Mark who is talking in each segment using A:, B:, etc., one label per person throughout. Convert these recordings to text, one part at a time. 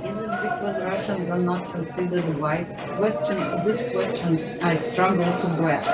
A: Is it because Russians are not considered white? This question I struggle to grasp.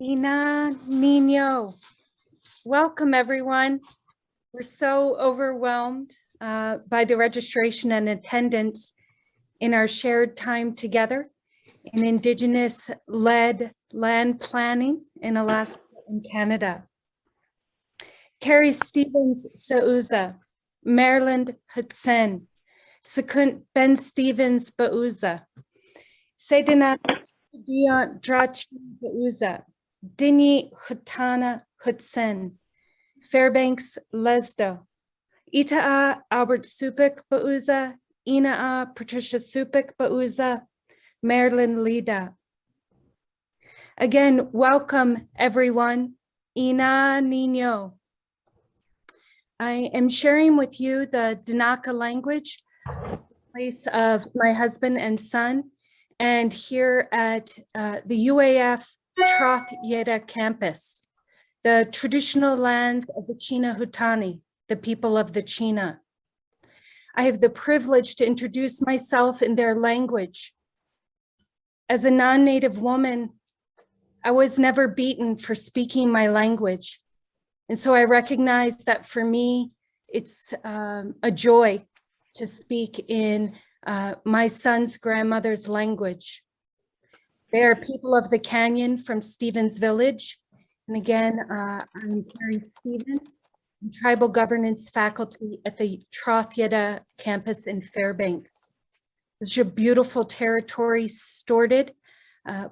B: Ina Nino. Welcome, everyone. We're so overwhelmed by the registration and attendance in our shared time together in Indigenous-led land planning in Alaska and Canada. Carrie Stevens Sauza, Maryland Hudson, Sekunt Ben Stevens Bauza, Sedina Dion Drachi Bauza, Dini Hutana Hudson, Fairbanks Lesdo, Ita'a Albert Supik Bauza, Ina'a Patricia Supik Bauza, Marilyn Lida. Again, welcome everyone. Ina Nino. I am sharing with you the Danaka language, place of my husband and son, and here at the UAF Troth Yeda campus, the traditional lands of the Cheesh'na, the people of the Cheesh'na. I have the privilege to introduce myself in their language. As a non-native woman, I was never beaten for speaking my language. And so I recognize that for me, it's a joy to speak in my son's grandmother's language. They are people of the Canyon from Stevens Village. And again, I'm Carrie Stevens, Tribal Governance Faculty at the Troth Yeda campus in Fairbanks. This is a beautiful territory stewarded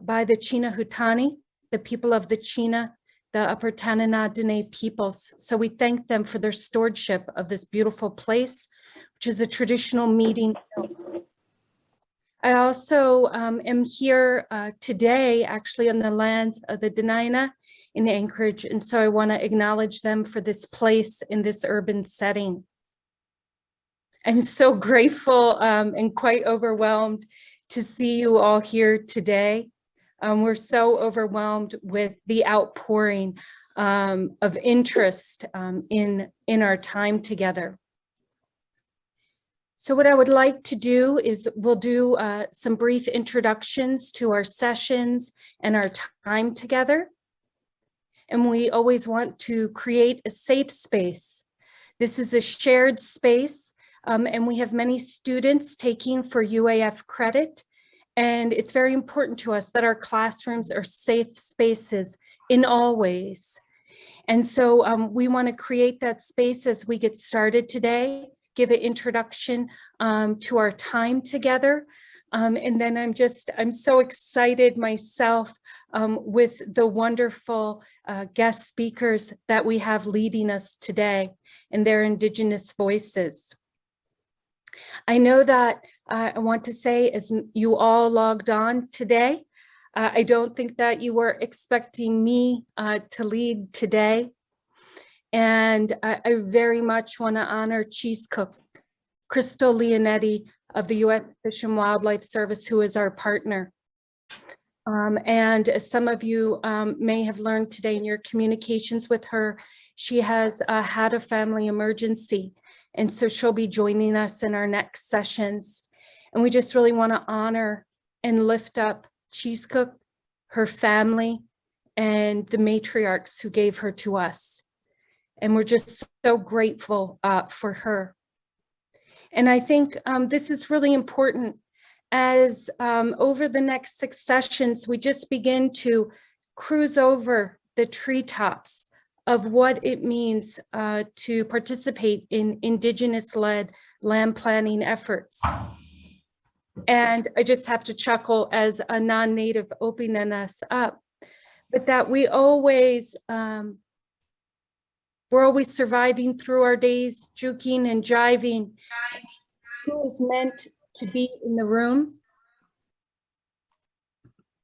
B: by the Cheesh'na, the people of the Cheesh'na, the Upper Tanana Dene peoples. So we thank them for their stewardship of this beautiful place, which is a traditional meeting. I also am here today, actually on the lands of the Dena'ina in Anchorage. And so I want to acknowledge them for this place in this urban setting. I'm so grateful and quite overwhelmed to see you all here today. We're so overwhelmed with the outpouring of interest in our time together. So what I would like to do is we'll do some brief introductions to our sessions and our time together. And we always want to create a safe space. This is a shared space, and we have many students taking for UAF credit. And it's very important to us that our classrooms are safe spaces in all ways. And so we want to create that space as we get started today, give an introduction to our time together. And then I'm so excited myself with the wonderful guest speakers that we have leading us today and their Indigenous voices. I know that I want to say, as you all logged on today, I don't think that you were expecting me to lead today. And I very much want to honor Chief Cook, Crystal Leonetti of the U.S. Fish and Wildlife Service, who is our partner. And as some of you may have learned today in your communications with her, she has had a family emergency. And so she'll be joining us in our next sessions. And we just really want to honor and lift up Chief Cook, her family, and the matriarchs who gave her to us. And we're just so grateful for her. And I think this is really important as over the next 6 sessions, we just begin to cruise over the treetops of what it means to participate in Indigenous-led land planning efforts. And I just have to chuckle as a non-native opening us up, but that we're always surviving through our days, juking and jiving. Who is meant to be in the room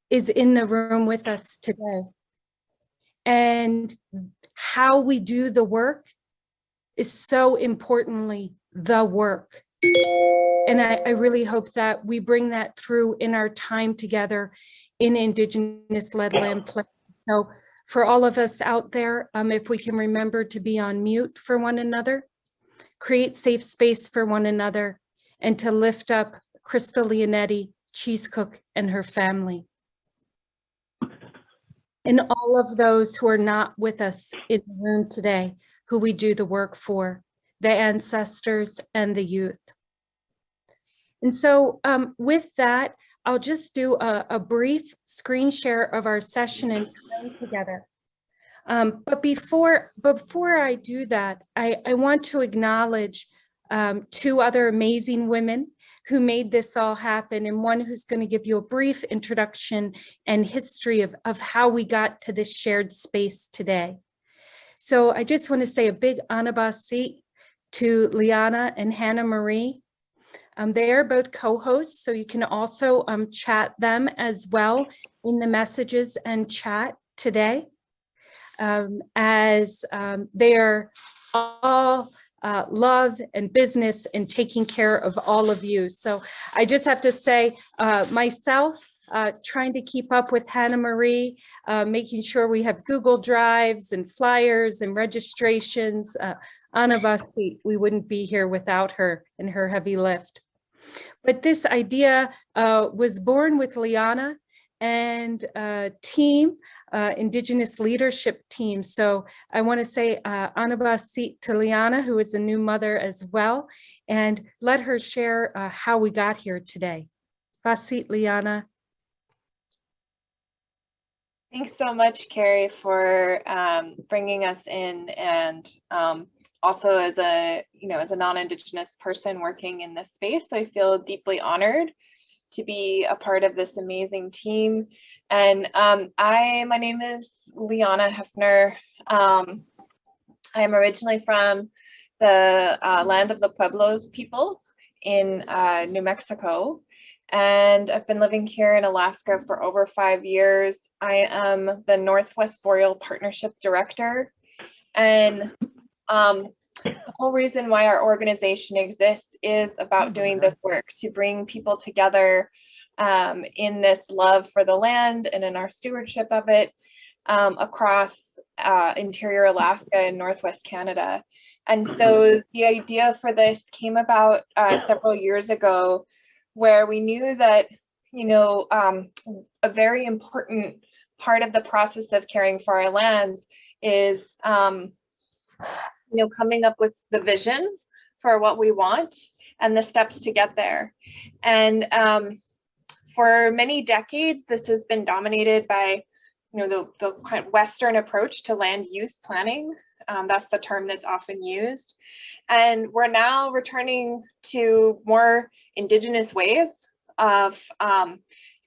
B: is in the room with us today. And how we do the work is so importantly the work. And I really hope that we bring that through in our time together in Indigenous-led land planning. So for all of us out there, if we can remember to be on mute for one another, create safe space for one another, and to lift up Crystal Leonetti, Chief Cook, and her family. and all of those who are not with us in the room today, who we do the work for, the ancestors and the youth. And so with that, I'll just do a brief screen share of our session and time together. But before I do that, I want to acknowledge two other amazing women who made this all happen, and one who's going to give you a brief introduction and history of how we got to this shared space today. So I just want to say a big Anabasi to Liana and Hannah Marie. They are both co-hosts, so you can also chat them as well in the messages and chat today, as they are all love and business and taking care of all of you. So I just have to say, myself, trying to keep up with Hannah Marie, making sure we have Google Drives and flyers and registrations. Anabasi, we wouldn't be here without her and her heavy lift. But this idea was born with Liana and a team, Indigenous leadership team. So I want to say Anabasi to Liana, who is a new mother as well, and let her share how we got here today. Basit, Liana.
C: Thanks so much, Carrie, for bringing us in, and also as a non-Indigenous person working in this space, I feel deeply honored to be a part of this amazing team. And my name is Liana Hefner. I am originally from the land of the Pueblos peoples in New Mexico. And I've been living here in Alaska for over 5 years. I am the Northwest Boreal Partnership Director. And the whole reason why our organization exists is about doing this work to bring people together in this love for the land and in our stewardship of it across interior Alaska and Northwest Canada. And so the idea for this came about several years ago, where we knew that, a very important part of the process of caring for our lands is, coming up with the vision for what we want and the steps to get there. And for many decades, this has been dominated by, the kind of Western approach to land use planning. That's the term that's often used. And we're now returning to more Indigenous ways of, you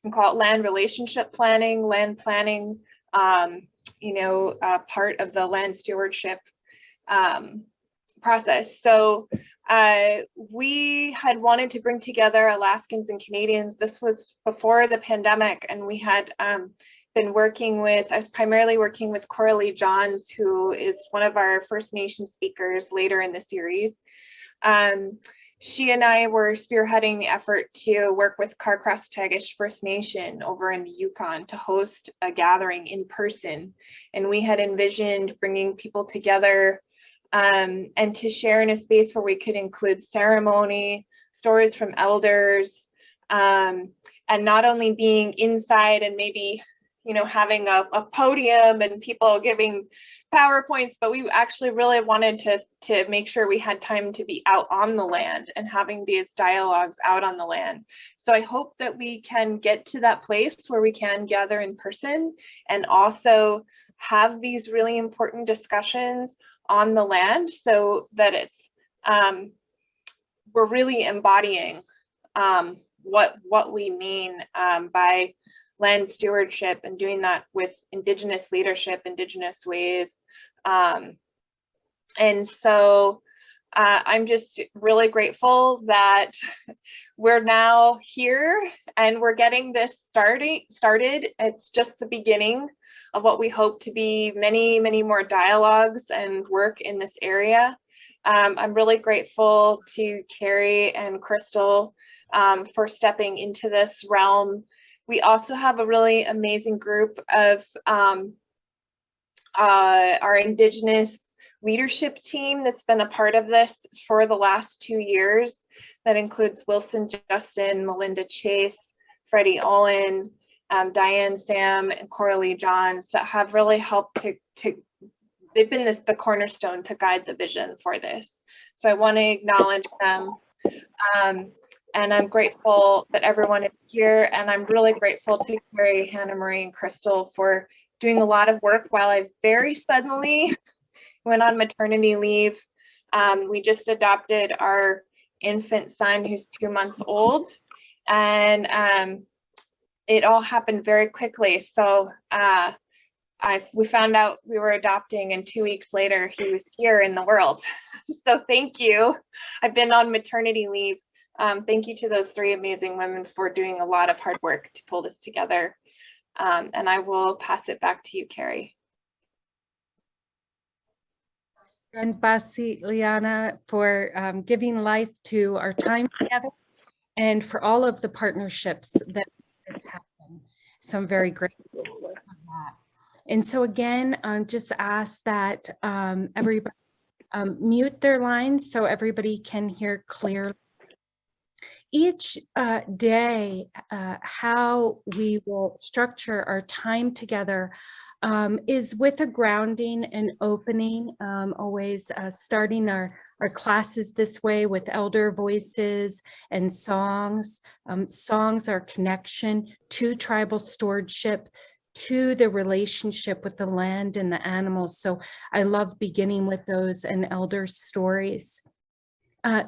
C: can call it land relationship planning, land planning, part of the land stewardship process. So we had wanted to bring together Alaskans and Canadians. This was before the pandemic, and we had been working with, I was primarily working with Coralie Johns, who is one of our First Nation speakers later in the series. She and I were spearheading the effort to work with Carcross-Tagish First Nation over in the Yukon to host a gathering in person. And we had envisioned bringing people together and to share in a space where we could include ceremony, stories from elders, and not only being inside and maybe, having a podium and people giving PowerPoints, but we actually really wanted to make sure we had time to be out on the land and having these dialogues out on the land. So I hope that we can get to that place where we can gather in person and also have these really important discussions on the land, so that it's we're really embodying what we mean by land stewardship, and doing that with Indigenous leadership, Indigenous ways. And so I'm just really grateful that we're now here and we're getting this started. It's just the beginning of what we hope to be many, many more dialogues and work in this area. I'm really grateful to Carrie and Crystal for stepping into this realm. We also have a really amazing group of our Indigenous leadership team that's been a part of this for the last 2 years. That includes Wilson Justin, Melinda Chase, Freddie Olin, Diane, Sam, and Coralie Johns that have really helped they've been the cornerstone to guide the vision for this. So I want to acknowledge them. And I'm grateful that everyone is here. And I'm really grateful to Carrie, Hannah Marie, and Crystal for doing a lot of work while I very suddenly went on maternity leave. We just adopted our infant son who's 2 months old. And it all happened very quickly. So we found out we were adopting, and 2 weeks later, he was here in the world. So thank you. I've been on maternity leave. Thank you to those 3 amazing women for doing a lot of hard work to pull this together. And I will pass it back to you, Carrie.
B: And Basi, Liana, for giving life to our time together and for all of the partnerships that has happened. So I'm very grateful for that. And so again, just ask that everybody mute their lines so everybody can hear clearly. Each day, how we will structure our time together is with a grounding and opening, always starting our classes this way with elder voices and songs. Songs are connection to tribal stewardship, to the relationship with the land and the animals. So I love beginning with those and elder stories.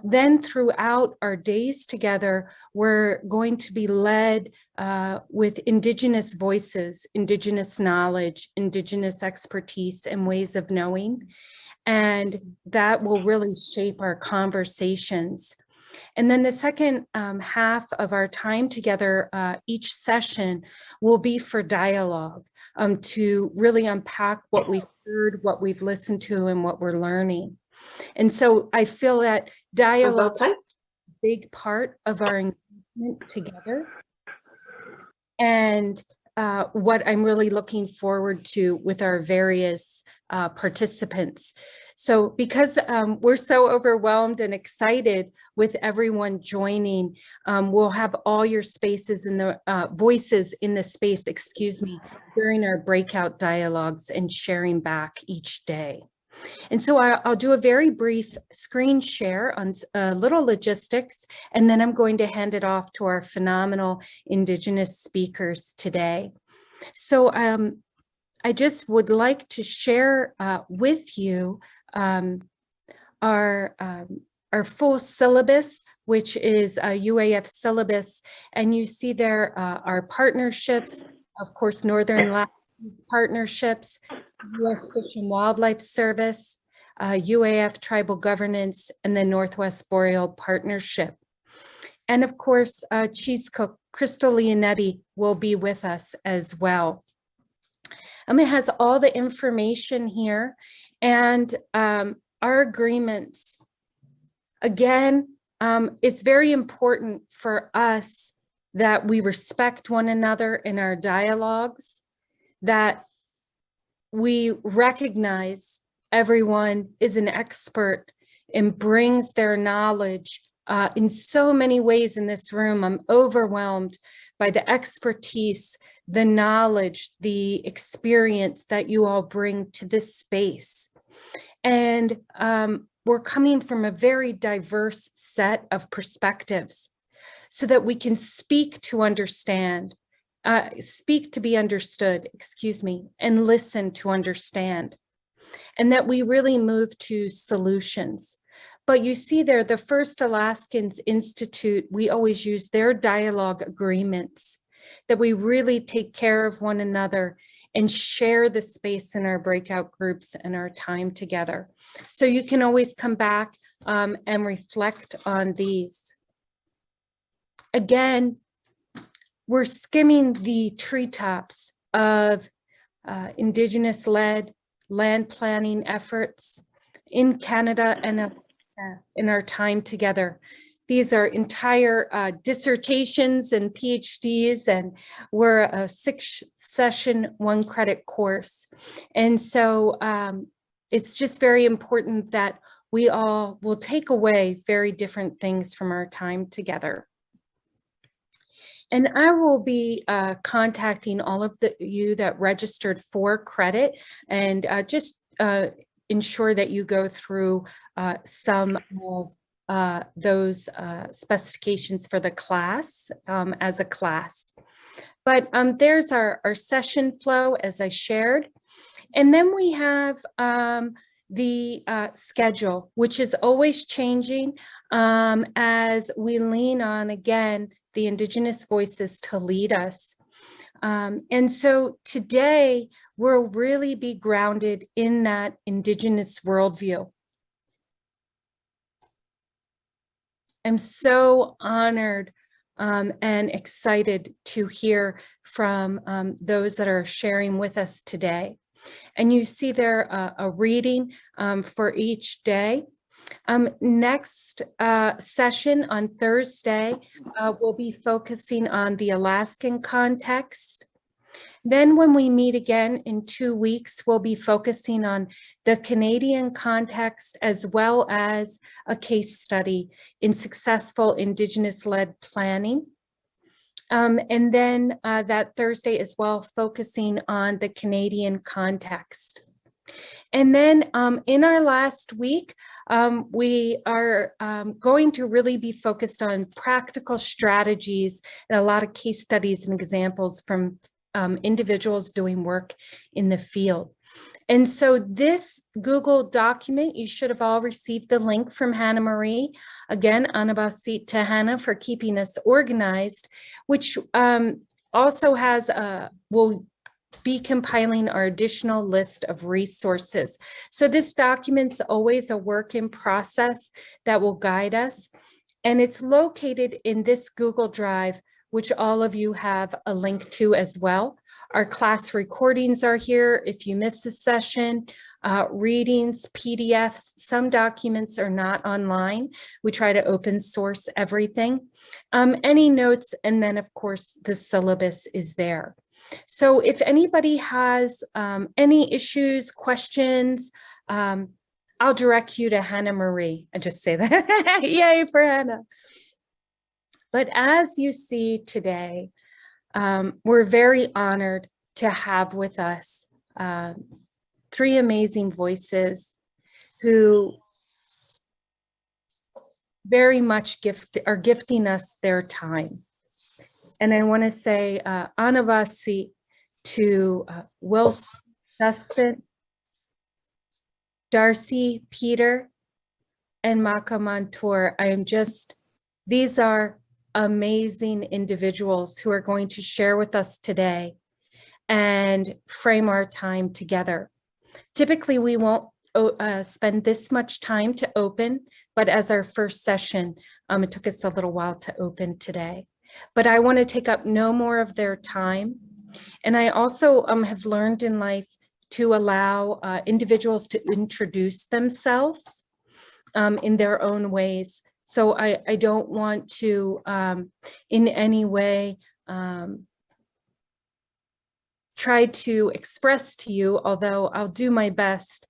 B: Then throughout our days together, we're going to be led with Indigenous voices, Indigenous knowledge, Indigenous expertise and ways of knowing. And that will really shape our conversations. And then the second half of our time together, each session will be for dialogue, to really unpack what we've heard, what we've listened to, and what we're learning. And so I feel that dialogue is a big part of our engagement together. And what I'm really looking forward to with our various participants. So because we're so overwhelmed and excited with everyone joining, we'll have all your spaces in the voices in the space, during our breakout dialogues and sharing back each day. And so I'll do a very brief screen share on little logistics, and then I'm going to hand it off to our phenomenal Indigenous speakers today. So I just would like to share with you our full syllabus, which is a UAF syllabus. And you see there our partnerships, of course, Northern Latin partnerships, U.S. Fish and Wildlife Service, UAF Tribal Governance, and the Northwest Boreal Partnership. And of course, Cheese Cook, Crystal Leonetti, will be with us as well. It has all the information here and our agreements. Again, it's very important for us that we respect one another in our dialogues, that we recognize everyone is an expert and brings their knowledge in so many ways in this room. I'm overwhelmed by the expertise, the knowledge, the experience that you all bring to this space. And we're coming from a very diverse set of perspectives so that we can speak to understand, speak to be understood, and listen to understand. And that we really move to solutions. But you see there, the First Alaskans Institute, we always use their dialogue agreements, that we really take care of one another and share the space in our breakout groups and our time together. So you can always come back and reflect on these. Again, we're skimming the treetops of Indigenous-led land planning efforts in Canada and in our time together. These are entire dissertations and PhDs, and we're a 6-session 1-credit course. And so it's just very important that we all will take away very different things from our time together. And I will be contacting all of you that registered for credit, and just ensure that you go through some of those specifications for the class as a class. But there's our session flow, as I shared. And then we have the schedule, which is always changing as we lean on, again, the Indigenous voices to lead us. And so today we'll really be grounded in that Indigenous worldview. I'm so honored and excited to hear from those that are sharing with us today. And you see there a reading for each day. Next session on Thursday, we'll be focusing on the Alaskan context. Then when we meet again in 2 weeks, we'll be focusing on the Canadian context, as well as a case study in successful Indigenous-led planning. And then that Thursday as well, focusing on the Canadian context. And then in our last week, we are going to really be focused on practical strategies and a lot of case studies and examples from individuals doing work in the field. And so this Google document, you should have all received the link from Hannah Marie. Again, Anabasit to Hannah for keeping us organized, which also has, will be compiling our additional list of resources. So this document's always a work in process that will guide us. And it's located in this Google Drive, which all of you have a link to as well. Our class recordings are here. If you miss a session, readings, PDFs, some documents are not online. We try to open source everything. Any notes, and then of course the syllabus is there. So if anybody has any issues, questions, I'll direct you to Hannah Marie. I just say that. Yay for Hannah. But as you see today, we're very honored to have with us 3 amazing voices who very much are gifting us their time. And I want to say Anavasi to Wilson, Dustin, Darcy, Peter, and Maka Monture. I am just, these are amazing individuals who are going to share with us today and frame our time together. Typically, we won't spend this much time to open, but as our first session, it took us a little while to open today. But I want to take up no more of their time. And I also have learned in life to allow individuals to introduce themselves in their own ways. So I don't want to in any way try to express to you, although I'll do my best,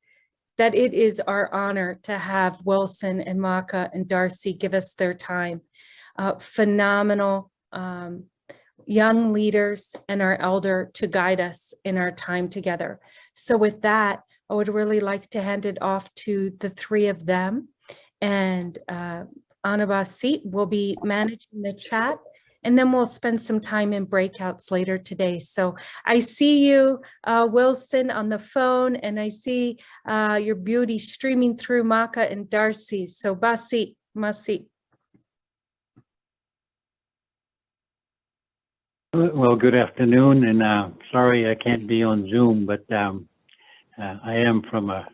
B: that it is our honor to have Wilson and Maka and Darcy give us their time. Phenomenal young leaders and our elder to guide us in our time together. So with that, I would really like to hand it off to the 3 of them. And Anabasit will be managing the chat, and then we'll spend some time in breakouts later today. So I see you, Wilson, on the phone, and I see your beauty streaming through Maka and Darcy. So Basi, Masi.
D: Well, good afternoon, and sorry I can't be on Zoom, but I am from a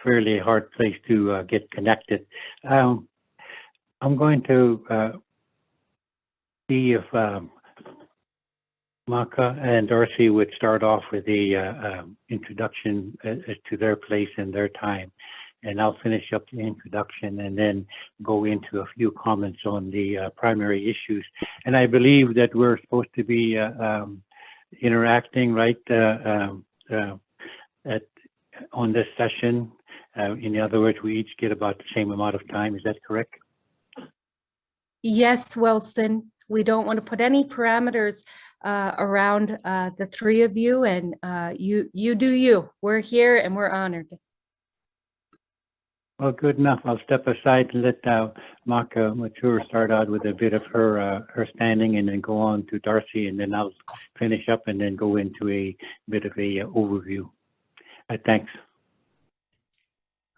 D: fairly hard place to get connected. I'm going to see if Maka and Darcy would start off with the introduction as to their place and their time. And I'll finish up the introduction and then go into a few comments on the primary issues. And I believe that we're supposed to be interacting, right, on this session. In other words, we each get about the same amount of time. Is that correct?
B: Yes, Wilson. We don't want to put any parameters around the three of you, and you do you. We're here and we're honored.
D: Well, good enough. I'll step aside and let Maka Monture start out with a bit of her standing, and then go on to Darcy, and then I'll finish up and then go into a bit of a overview. Thanks.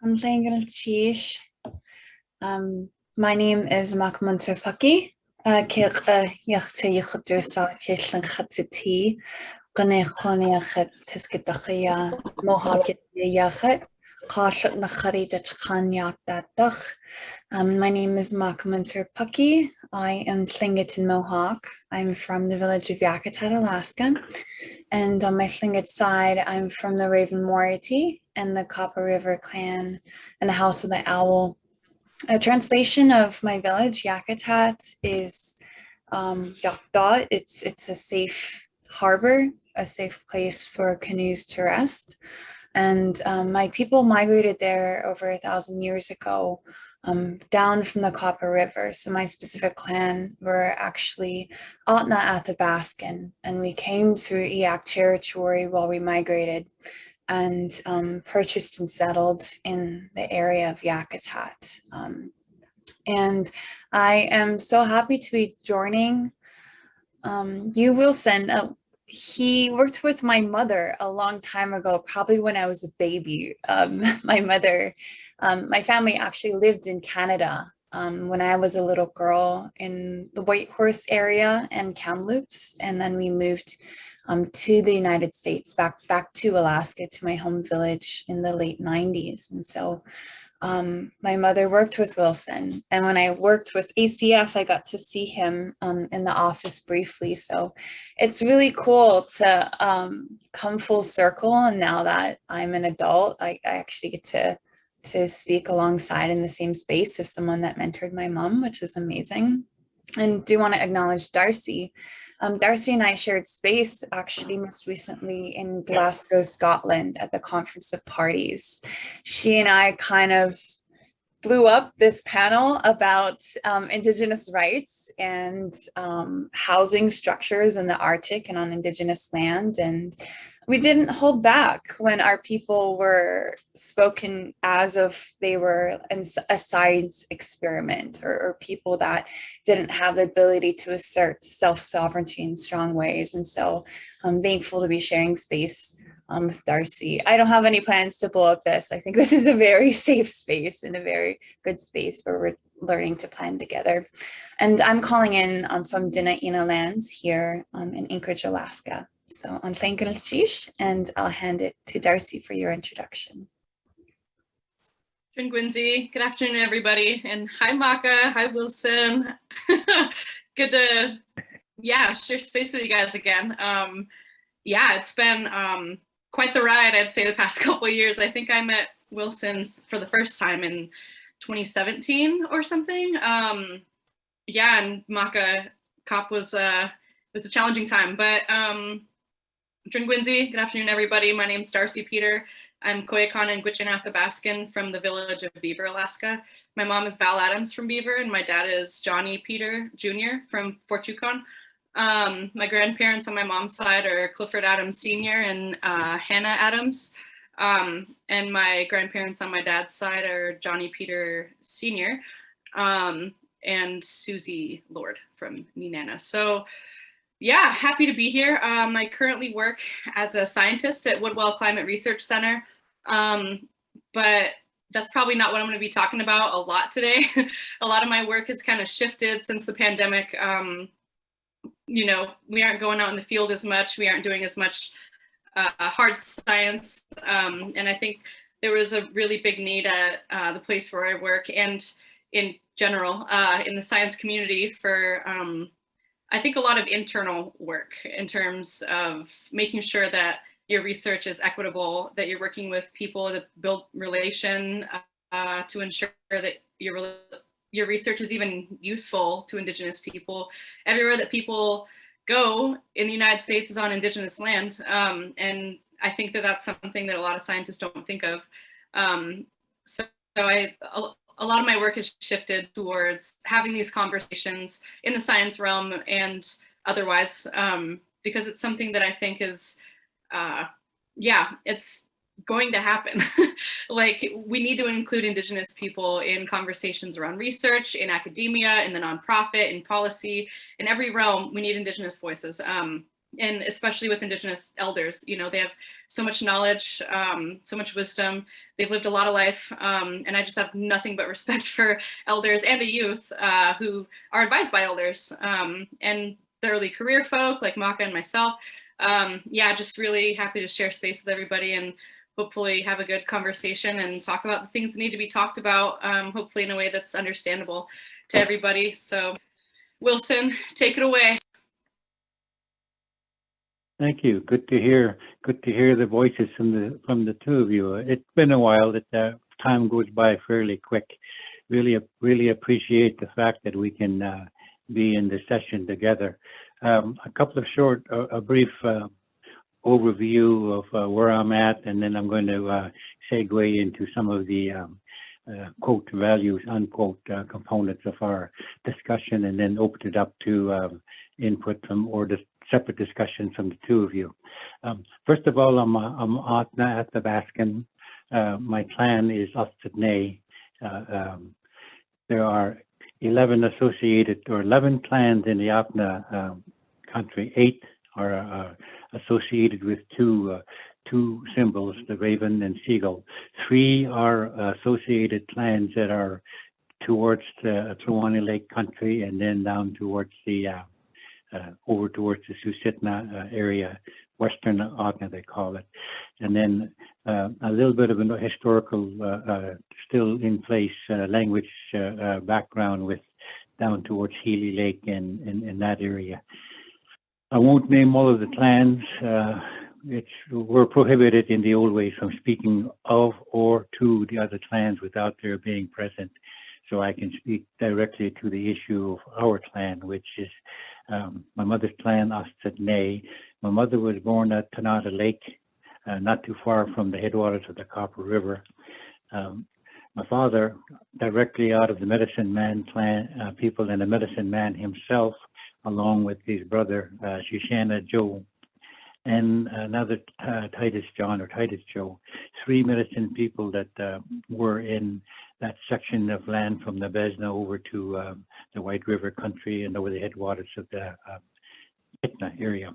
E: Untitled Chapter. My name is Maka Monture Päki. Yaxtí Tlingit Kanien'kehá Chistochina Mohawk My name is Maka Monture Päki. I am Tlingit and Mohawk. I'm from the village of Yaxtí, Alaska. And on my Tlingit side, I'm from the Raven Moiety and the Copper River clan and the House of the Owl. A translation of my village, Yaxtí, is Yaxtí. It's a safe harbor, a safe place for canoes to rest. And my people migrated there over 1,000 years ago, down from the Copper River. So my specific clan were actually Athabascan, and we came through Eyak territory while we migrated, and purchased and settled in the area of Yaxtí. And I am so happy to be joining you, Wilson. He worked with my mother a long time ago, probably when I was a baby. My mother, my family actually lived in Canada when I was a little girl in the Whitehorse area and Kamloops, and then we moved to the United States, back to Alaska, to my home village in the late 90s. And so my mother worked with Wilson, and when I worked with ACF, I got to see him in the office briefly. So it's really cool to come full circle, and now that I'm an adult, I actually get to speak alongside in the same space of someone that mentored my mom, which is amazing. And do want to acknowledge Darcy. Darcy and I shared space actually most recently in Glasgow, Scotland at the Conference of Parties. She and I kind of blew up this panel about Indigenous rights and housing structures in the Arctic and on Indigenous land. And we didn't hold back when our people were spoken as if they were a science experiment, or people that didn't have the ability to assert self-sovereignty in strong ways. And so I'm thankful to be sharing space with Darcy. I don't have any plans to blow up this. I think this is a very safe space and a very good space where we're learning to plan together. And I'm calling in from Kanien'kehá lands here in Anchorage, Alaska. So Untitled Chapter, and I'll hand it to Darcy for your introduction.
F: Good afternoon, everybody. And hi, Maka. Hi, Wilson. Good to, share space with you guys again. It's been quite the ride, I'd say, the past couple of years. I think I met Wilson for the first time in 2017 or something. And Maka Cop was a challenging time, but good afternoon, everybody. My name's Darcy Peter. I'm Koyukon and Gwich'in Athabascan from the village of Beaver, Alaska. My mom is Val Adams from Beaver, and my dad is Johnny Peter Jr. from Fort Yukon. My grandparents on my mom's side are Clifford Adams Sr. and Hannah Adams. And my grandparents on my dad's side are Johnny Peter Sr. And Susie Lord from Nenana. So happy to be here. I currently work as a scientist at Woodwell Climate Research Center, but that's probably not what I'm going to be talking about a lot today. A lot of my work has kind of shifted since the pandemic. We aren't going out in the field as much. We aren't doing as much hard science. And I think there was a really big need at the place where I work and in general in the science community for I think a lot of internal work in terms of making sure that your research is equitable, that you're working with people to build relation to ensure that your research is even useful to Indigenous people. Everywhere that people go in the United States is on Indigenous land. And I think that that's something that a lot of scientists don't think of. So a lot of my work has shifted towards having these conversations in the science realm and otherwise, because it's something that I think is, yeah, it's going to happen. Like, we need to include Indigenous people in conversations around research, in academia, in the nonprofit, in policy, in every realm. We need Indigenous voices, and especially with Indigenous elders. You know, they have so much knowledge, so much wisdom. They've lived a lot of life, and I just have nothing but respect for elders and the youth who are advised by elders, and the early career folk like Maka and myself. Yeah, just really happy to share space with everybody and hopefully have a good conversation and talk about the things that need to be talked about, hopefully in a way that's understandable to everybody. So Wilson, take it away.
D: Thank you. Good to hear. Good to hear the voices from the two of you. It's been a while. That time goes by fairly quick. Really appreciate the fact that we can be in the session together. A couple of a brief overview of where I'm at, and then I'm going to segue into some of the quote values, unquote components of our discussion, and then open it up to input from or the separate discussions from the two of you. First of all, I'm Athabascan. My clan is Ustadne. There are 11 associated or 11 clans in the Athabascan country. 8 are associated with two symbols, the raven and seagull. 3 are associated clans that are towards the Truani Lake country and then down towards the over towards the Cheesh'na area, Western Athabascan they call it. And then a little bit of a historical, still in place language background with down towards Healy Lake and in that area. I won't name all of the clans. We're prohibited in the old ways from speaking of or to the other clans without their being present. So I can speak directly to the issue of our clan, which is my mother's clan, Ustadne. My mother was born at Tanata Lake, not too far from the headwaters of the Copper River. My father, directly out of the Medicine Man clan people, and the Medicine Man himself, along with his brother, Cheesh'na Joe, and another Titus John or Titus Joe, 3 medicine people that were in that section of land from Nabesna over to the White River country and over the headwaters of the Gwich'in area.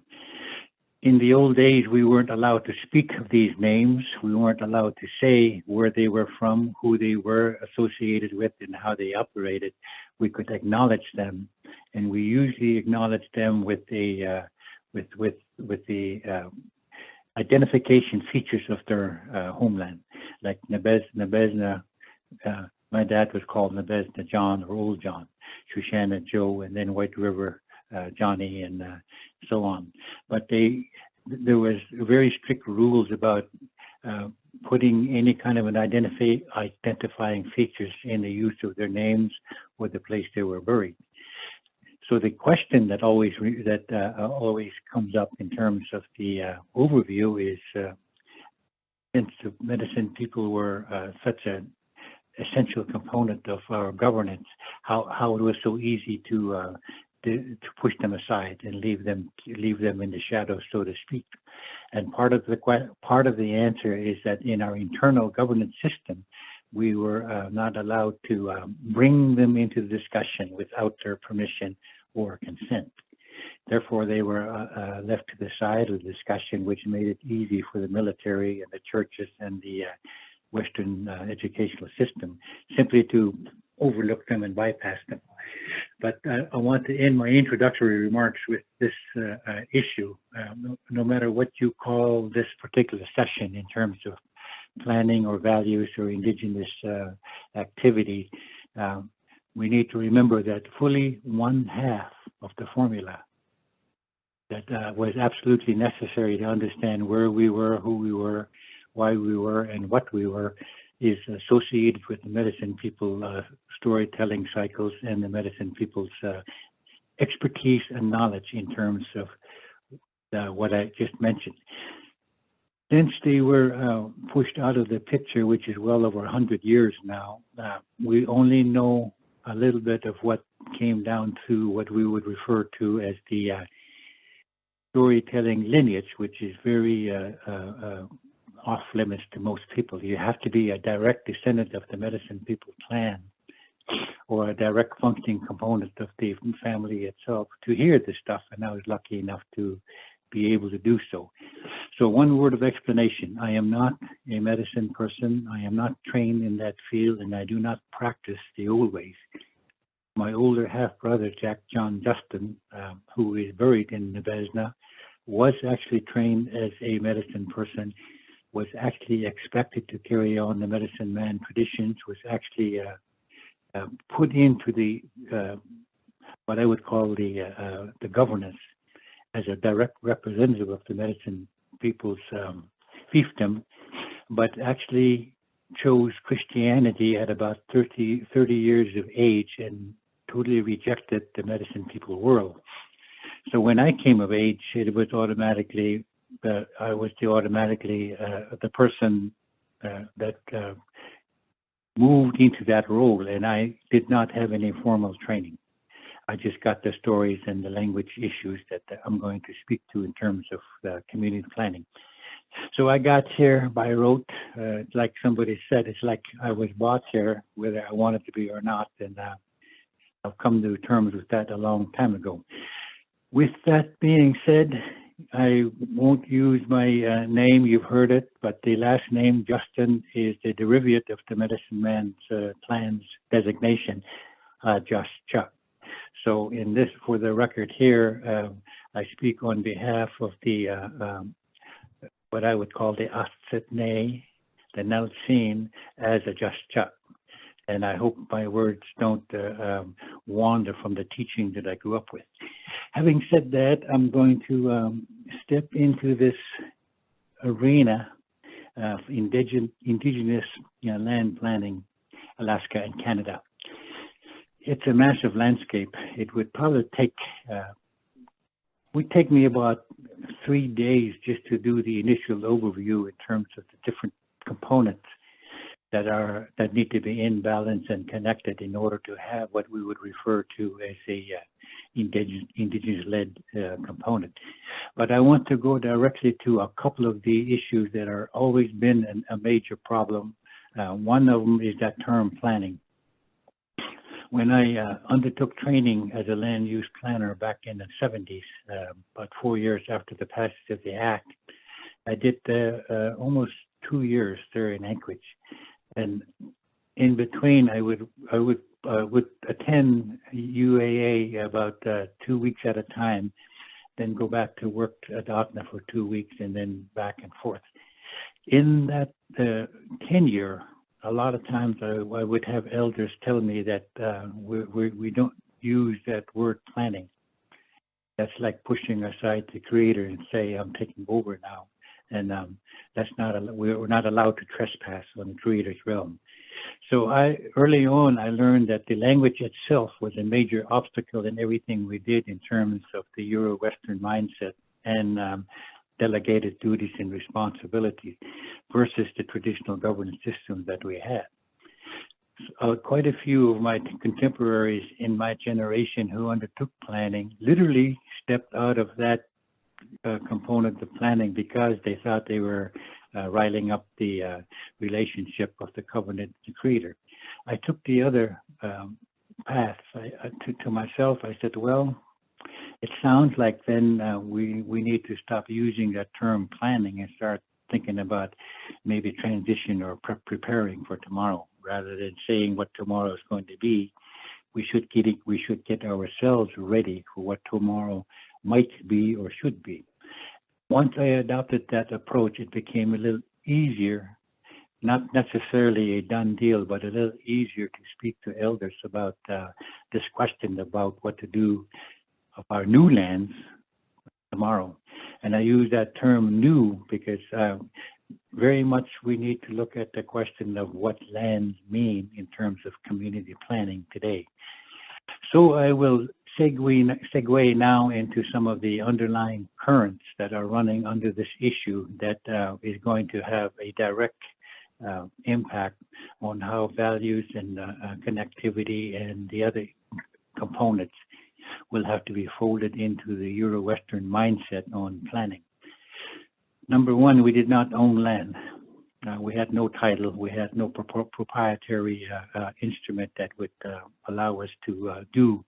D: In the old days, we weren't allowed to speak of these names. We weren't allowed to say where they were from, who they were associated with, and how they operated. We could acknowledge them, and we usually acknowledged them with the identification features of their homeland, like Nabesna. My dad was called Nabesna John or Old John, Cheesh'na Joe, and then White River Johnny, and so on. But there was very strict rules about putting any kind of an identifying features in the use of their names or the place they were buried. So the question that always comes up in terms of the overview is, since the medicine people were such an essential component of our governance, how it was so easy to push them aside and leave them in the shadows, so to speak. And part of the answer is that in our internal governance system, we were not allowed to bring them into the discussion without their permission or consent. Therefore, they were left to the side of the discussion, which made it easy for the military and the churches and the Western educational system simply to overlook them and bypass them. But I want to end my introductory remarks with this issue. No matter what you call this particular session in terms of planning or values or Indigenous activity, we need to remember that fully 1/2 of the formula that was absolutely necessary to understand where we were, who we were, why we were, and what we were is associated with the medicine people storytelling cycles and the medicine people's expertise and knowledge in terms of what I just mentioned. Since they were pushed out of the picture, which is well over 100 years now, we only know a little bit of what came down to what we would refer to as the storytelling lineage, which is very off limits to most people. You have to be a direct descendant of the medicine people clan or a direct functioning component of the family itself to hear this stuff, and I was lucky enough to be able to do so. So one word of explanation: I am not a medicine person. I am not trained in that field, and I do not practice the old ways. My older half-brother, Jack John Justin, who is buried in Nabesna, was actually trained as a medicine person, was actually expected to carry on the medicine man traditions, was actually put into the what I would call the governance as a direct representative of the medicine people's fiefdom, but actually chose Christianity at about 30 years of age and totally rejected the medicine people world. So when I came of age, it was automatically, I was the person that moved into that role, and I did not have any formal training. I just got the stories and the language issues that I'm going to speak to in terms of community planning. So I got here by rote, like somebody said, it's like I was brought here whether I wanted to be or not, and I've come to terms with that a long time ago. With that being said, I won't use my name, you've heard it, but the last name, Justin, is the derivative of the medicine man's clan's designation, Just. So in this, for the record here, I speak on behalf of the, what I would call the Astsitne, the Nelsin, as a Just. And I hope my words don't wander from the teaching that I grew up with. Having said that, I'm going to step into this arena of indigenous land planning, Alaska and Canada. It's a massive landscape. It would probably take me about 3 days just to do the initial overview in terms of the different components that need to be in balance and connected in order to have what we would refer to as a indigenous-led component. But I want to go directly to a couple of the issues that are always been a major problem. One of them is that term planning. When I undertook training as a land use planner back in the 70s, about 4 years after the passage of the Act, I did almost 2 years there in Anchorage. And in between, I would attend UAA about 2 weeks at a time, then go back to work at Athabascan for 2 weeks, and then back and forth. In that tenure, a lot of times I would have elders tell me that we don't use that word planning. That's like pushing aside the creator and say, I'm taking over now. And that's we're not allowed to trespass on the creator's realm. So early on, I learned that the language itself was a major obstacle in everything we did in terms of the Euro-Western mindset and delegated duties and responsibilities versus the traditional governance systems that we had. Quite a few of my contemporaries in my generation who undertook planning literally stepped out of that component of planning because they thought they were riling up the relationship of the covenant to creator. I took the other path. To myself, I said, well, it sounds like then we need to stop using that term planning and start thinking about maybe transition or preparing for tomorrow rather than saying what tomorrow is going to be. We should get ourselves ready for what tomorrow might be or should be. Once I adopted that approach, it became a little easier, not necessarily a done deal, but a little easier to speak to elders about this question about what to do of our new lands tomorrow. And I use that term new because very much we need to look at the question of what lands mean in terms of community planning today. So I will segue now into some of the underlying currents that are running under this issue that is going to have a direct impact on how values and connectivity and the other components will have to be folded into the Euro-Western mindset on planning. Number one, we did not own land. We had no title. We had no proprietary instrument that would allow us to do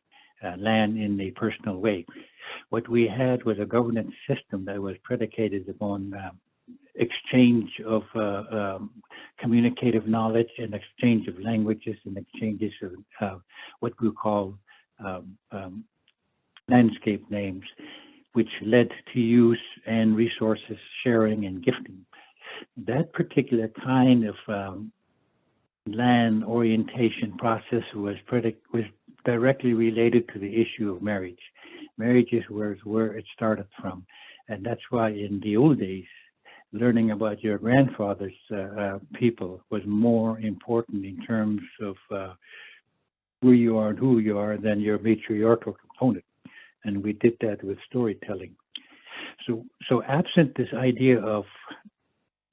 D: land in a personal way. What we had was a governance system that was predicated upon exchange of communicative knowledge and exchange of languages and exchanges of what we call landscape names, which led to use and resources sharing and gifting. That particular kind of land orientation process was directly related to the issue of marriage. Marriage is where it started from. And that's why in the old days, learning about your grandfather's people was more important in terms of where you are and who you are than your matriarchal component. And we did that with storytelling. So absent this idea of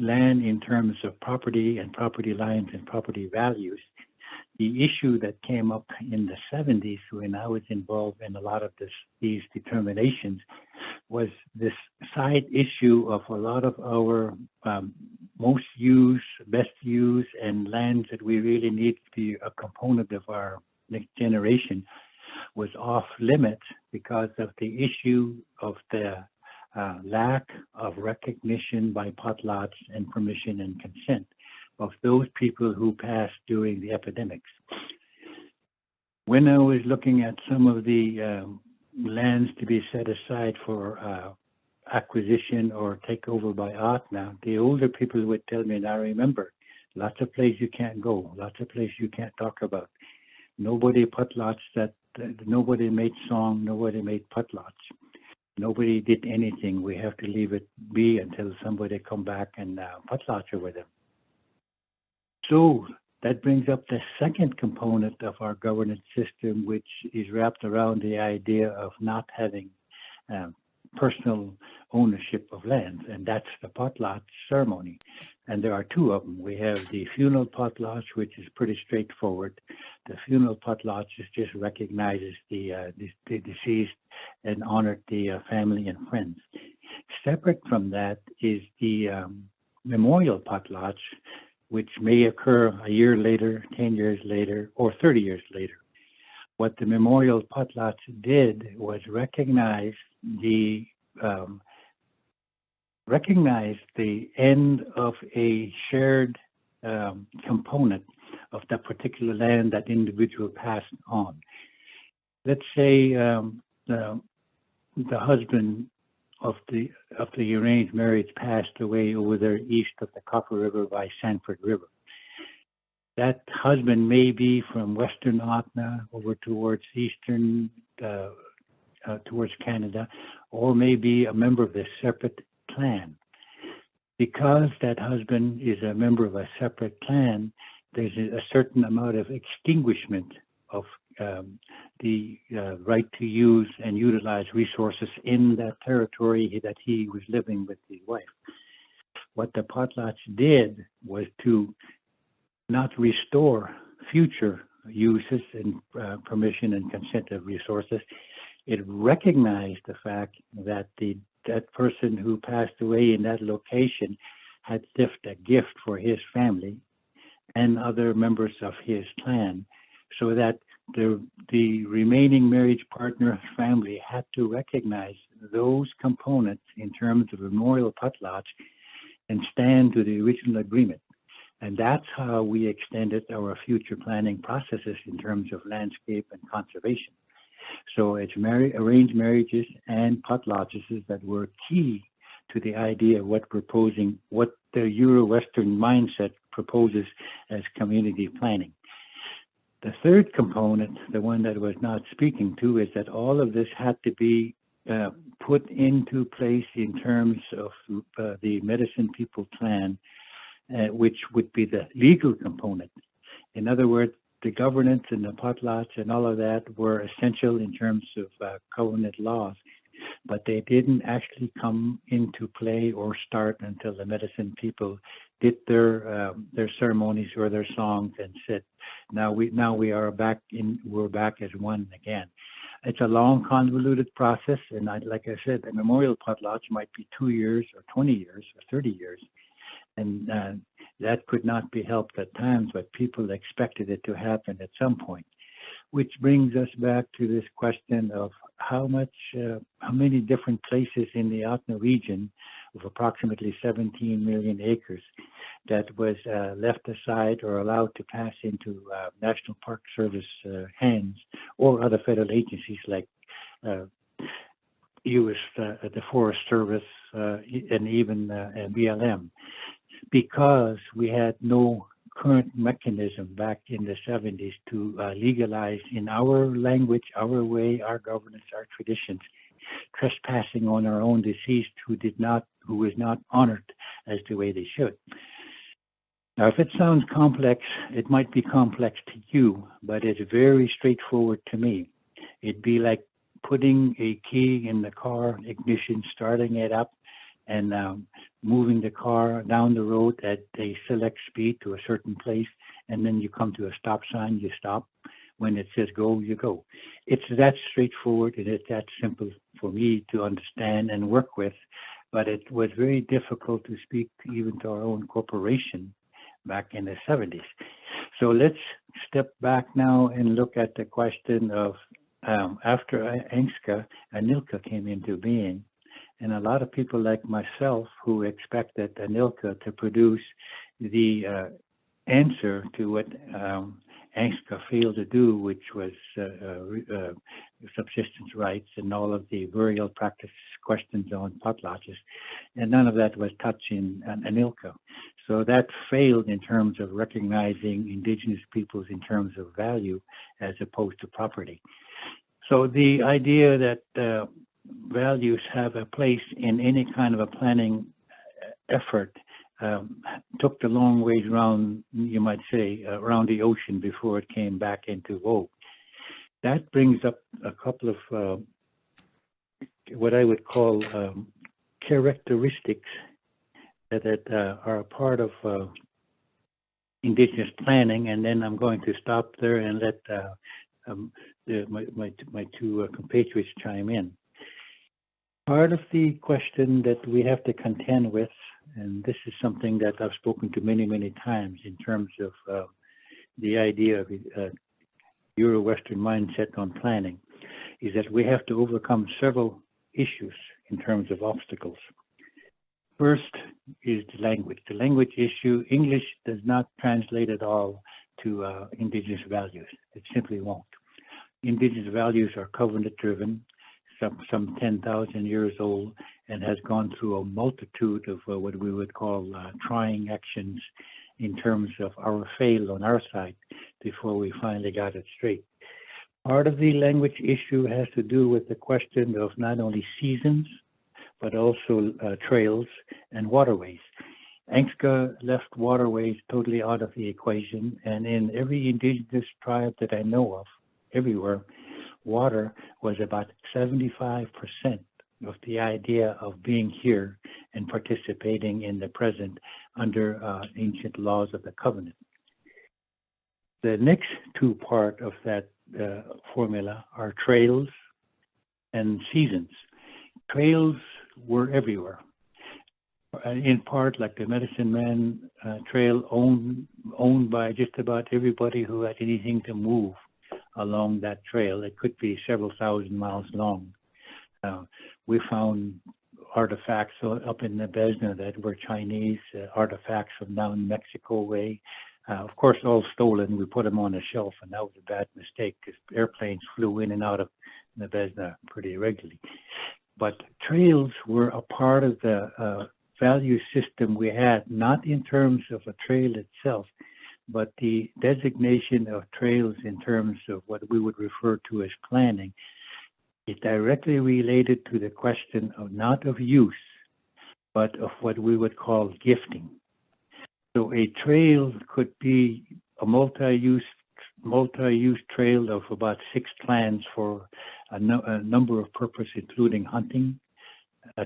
D: land in terms of property and property lines and property values, the issue that came up in the 70s when I was involved in a lot of these determinations was this side issue of a lot of our most used, best used, and lands that we really need to be a component of our next generation was off limits because of the issue of the lack of recognition by potlatch and permission and consent of those people who passed during the epidemics. When I was looking at some of the lands to be set aside for acquisition or takeover by Athabascan, the older people would tell me, and I remember, lots of places you can't go, lots of places you can't talk about. Nobody potlatch that, nobody made song, nobody made potlatch. Nobody did anything. We have to leave it be until somebody come back and potlatch with them. So that brings up the second component of our governance system, which is wrapped around the idea of not having personal ownership of land, and that's the potlatch ceremony. And there are two of them. We have the funeral potlatch, which is pretty straightforward. The funeral potlatch just recognizes the deceased and honored the family and friends. Separate from that is the memorial potlatch, which may occur a year later, 10 years later, or 30 years later. What the memorial potlatch did was recognize the end of a shared component of that particular land that individual passed on. Let's say the husband of the arranged marriage passed away over there east of the Copper River by Sanford River. That husband may be from Western Athabascan over towards eastern, towards Canada, or may be a member of a separate clan. Because that husband is a member of a separate clan, there's a certain amount of extinguishment of the right to use and utilize resources in that territory that he was living with his wife. What the potlatch did was to not restore future uses and permission and consent of resources. It recognized the fact that that person who passed away in that location had left a gift for his family and other members of his clan, so that the remaining marriage partner family had to recognize those components in terms of memorial potlatch and stand to the original agreement. And that's how we extended our future planning processes in terms of landscape and conservation. So it's arranged marriages and potlatches that were key to the idea of what the Euro-Western mindset proposes as community planning. The third component, the one that I was not speaking to, is that all of this had to be put into place in terms of the Medicine People Plan, which would be the legal component. In other words, the governance and the potlatch and all of that were essential in terms of covenant laws, but they didn't actually come into play or start until the medicine people did their ceremonies or their songs and said, we're back as one again. It's a long, convoluted process, and like I said, a memorial potlatch might be 2 years or 20 years or 30 years, and that could not be helped at times, but people expected it to happen at some point. Which brings us back to this question of how many different places in the Atna region of approximately 17 million acres that was left aside or allowed to pass into National Park Service hands or other federal agencies like US, the Forest Service, and even BLM, because we had no current mechanism back in the 70s to legalize in our language, our way, our governance, our traditions, trespassing on our own deceased who was not honored as the way they should. Now, if it sounds complex, it might be complex to you, but it's very straightforward to me. It'd be like putting a key in the car ignition, starting it up, and moving the car down the road at a select speed to a certain place, and then you come to a stop sign, you stop. When it says go, you go. It's that straightforward, and it's that simple for me to understand and work with, but it was very difficult to speak even to our own corporation back in the 70s. So let's step back now and look at the question of after Anilka came into being, and a lot of people like myself who expected Anilka to produce the answer to what Anilka failed to do, which was subsistence rights and all of the burial practice questions on potlatches, and none of that was touched in Anilka. So that failed in terms of recognizing indigenous peoples in terms of value as opposed to property. So the idea that values have a place in any kind of a planning effort took the long ways around, you might say, around the ocean before it came back into vogue. That brings up a couple of what I would call characteristics that are a part of indigenous planning, and then I'm going to stop there and let my two compatriots chime in. Part of the question that we have to contend with, and this is something that I've spoken to many times in terms of the idea of Euro-Western mindset on planning, is that we have to overcome several issues in terms of obstacles. First is the language. The language issue, English does not translate at all to indigenous values. It simply won't. Indigenous values are covenant driven, some 10,000 years old, and has gone through a multitude of what we would call trying actions in terms of our fail on our side before we finally got it straight. Part of the language issue has to do with the question of not only seasons, but also trails and waterways. Anilka left waterways totally out of the equation, and in every indigenous tribe that I know of, everywhere, water was about 75% of the idea of being here and participating in the present under ancient laws of the covenant. The next two part of that formula are trails and seasons. Trails were everywhere. In part, like the Medicine Man Trail, owned by just about everybody who had anything to move along that trail. It could be several thousand miles long. We found artifacts up in Nabesna that were Chinese artifacts from down Mexico way. Of course, all stolen. We put them on a shelf, and that was a bad mistake because airplanes flew in and out of Nabesna pretty regularly. But trails were a part of the value system we had, not in terms of a trail itself, but the designation of trails in terms of what we would refer to as planning is directly related to the question of not of use, but of what we would call gifting. So a trail could be a multi-use multi-use trail of about 6 clans for a number of purposes, including hunting,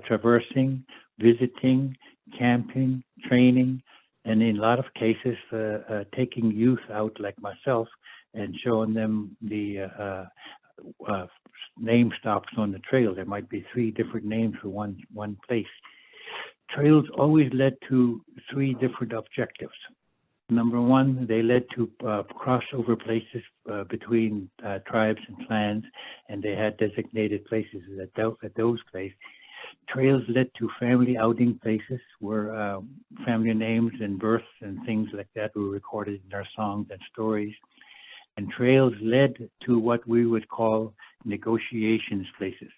D: traversing, visiting, camping, training, and in a lot of cases, taking youth out like myself and showing them the name stops on the trail. There might be 3 different names for one place. Trails always led to 3 different objectives. Number 1, they led to crossover places between tribes and clans, and they had designated places at those places. Trails led to family outing places where family names and births and things like that were recorded in their songs and stories. And trails led to what we would call negotiations places.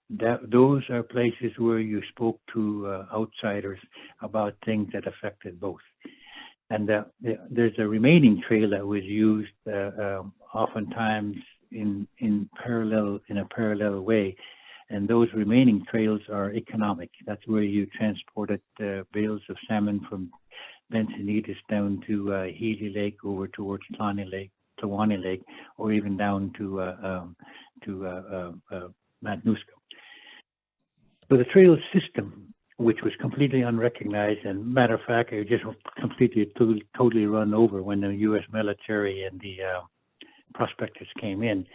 D: Those are places where you spoke to outsiders about things that affected both. And there's a remaining trail that was used oftentimes in a parallel way. And those remaining trails are economic. That's where you transported bales of salmon from Bensonitas down to Healy Lake over towards Tlani Lake, or even down to Matanuska. So the trail system, which was completely unrecognized, and matter of fact, it just completely, totally run over when the U.S. military and the prospectors came in.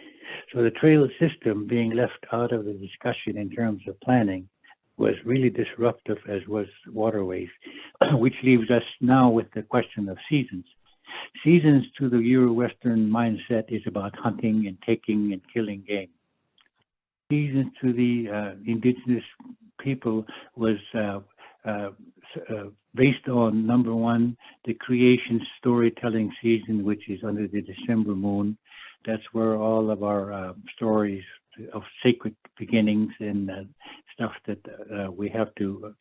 D: So the trail system being left out of the discussion in terms of planning was really disruptive, as was waterways, which leaves us now with the question of seasons. Seasons to the Euro-Western mindset is about hunting and taking and killing game. Seasons to the indigenous people was based on, number 1, the creation storytelling season, which is under the December moon. That's where all of our stories of sacred beginnings and stuff that we have to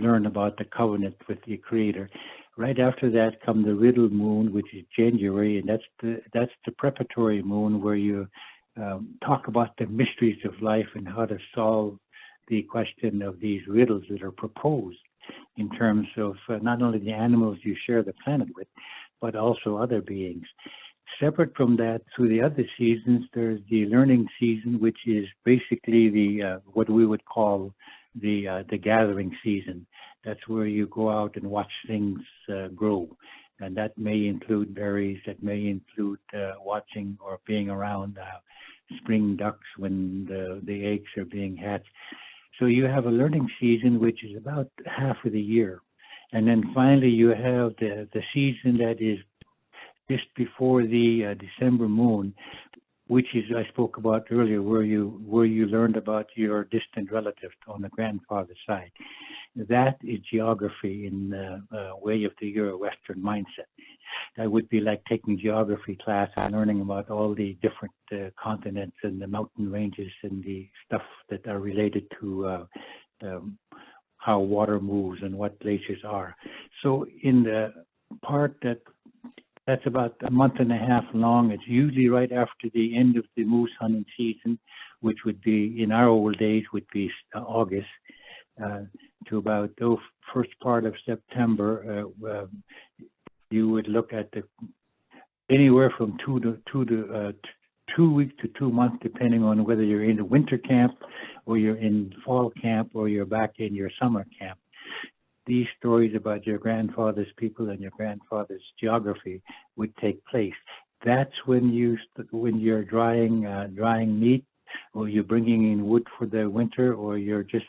D: learn about the covenant with the Creator. Right after that come the Riddle Moon, which is January, and that's the preparatory moon where you talk about the mysteries of life and how to solve the question of these riddles that are proposed in terms of not only the animals you share the planet with, but also other beings. Separate from that, through the other seasons, there's the learning season, which is basically the what we would call the gathering season. That's where you go out and watch things grow, and that may include berries. That may include watching or being around spring ducks when the eggs are being hatched. So you have a learning season, which is about half of the year, and then finally you have the season that is just before the December moon, which is I spoke about earlier, where you learned about your distant relatives on the grandfather's side. That is geography in the way of the Euro-Western mindset. That would be like taking geography class and learning about all the different continents and the mountain ranges and the stuff that are related to how water moves and what glaciers are. So in the part that's about a month and a half long. It's usually right after the end of the moose hunting season, which would be, in our old days, would be August, to about the first part of September. You would look at anywhere from 2 weeks to 2 months, depending on whether you're in the winter camp or you're in fall camp or you're back in your summer camp. These stories about your grandfather's people and your grandfather's geography would take place. That's when you're drying meat, or you're bringing in wood for the winter, or you're just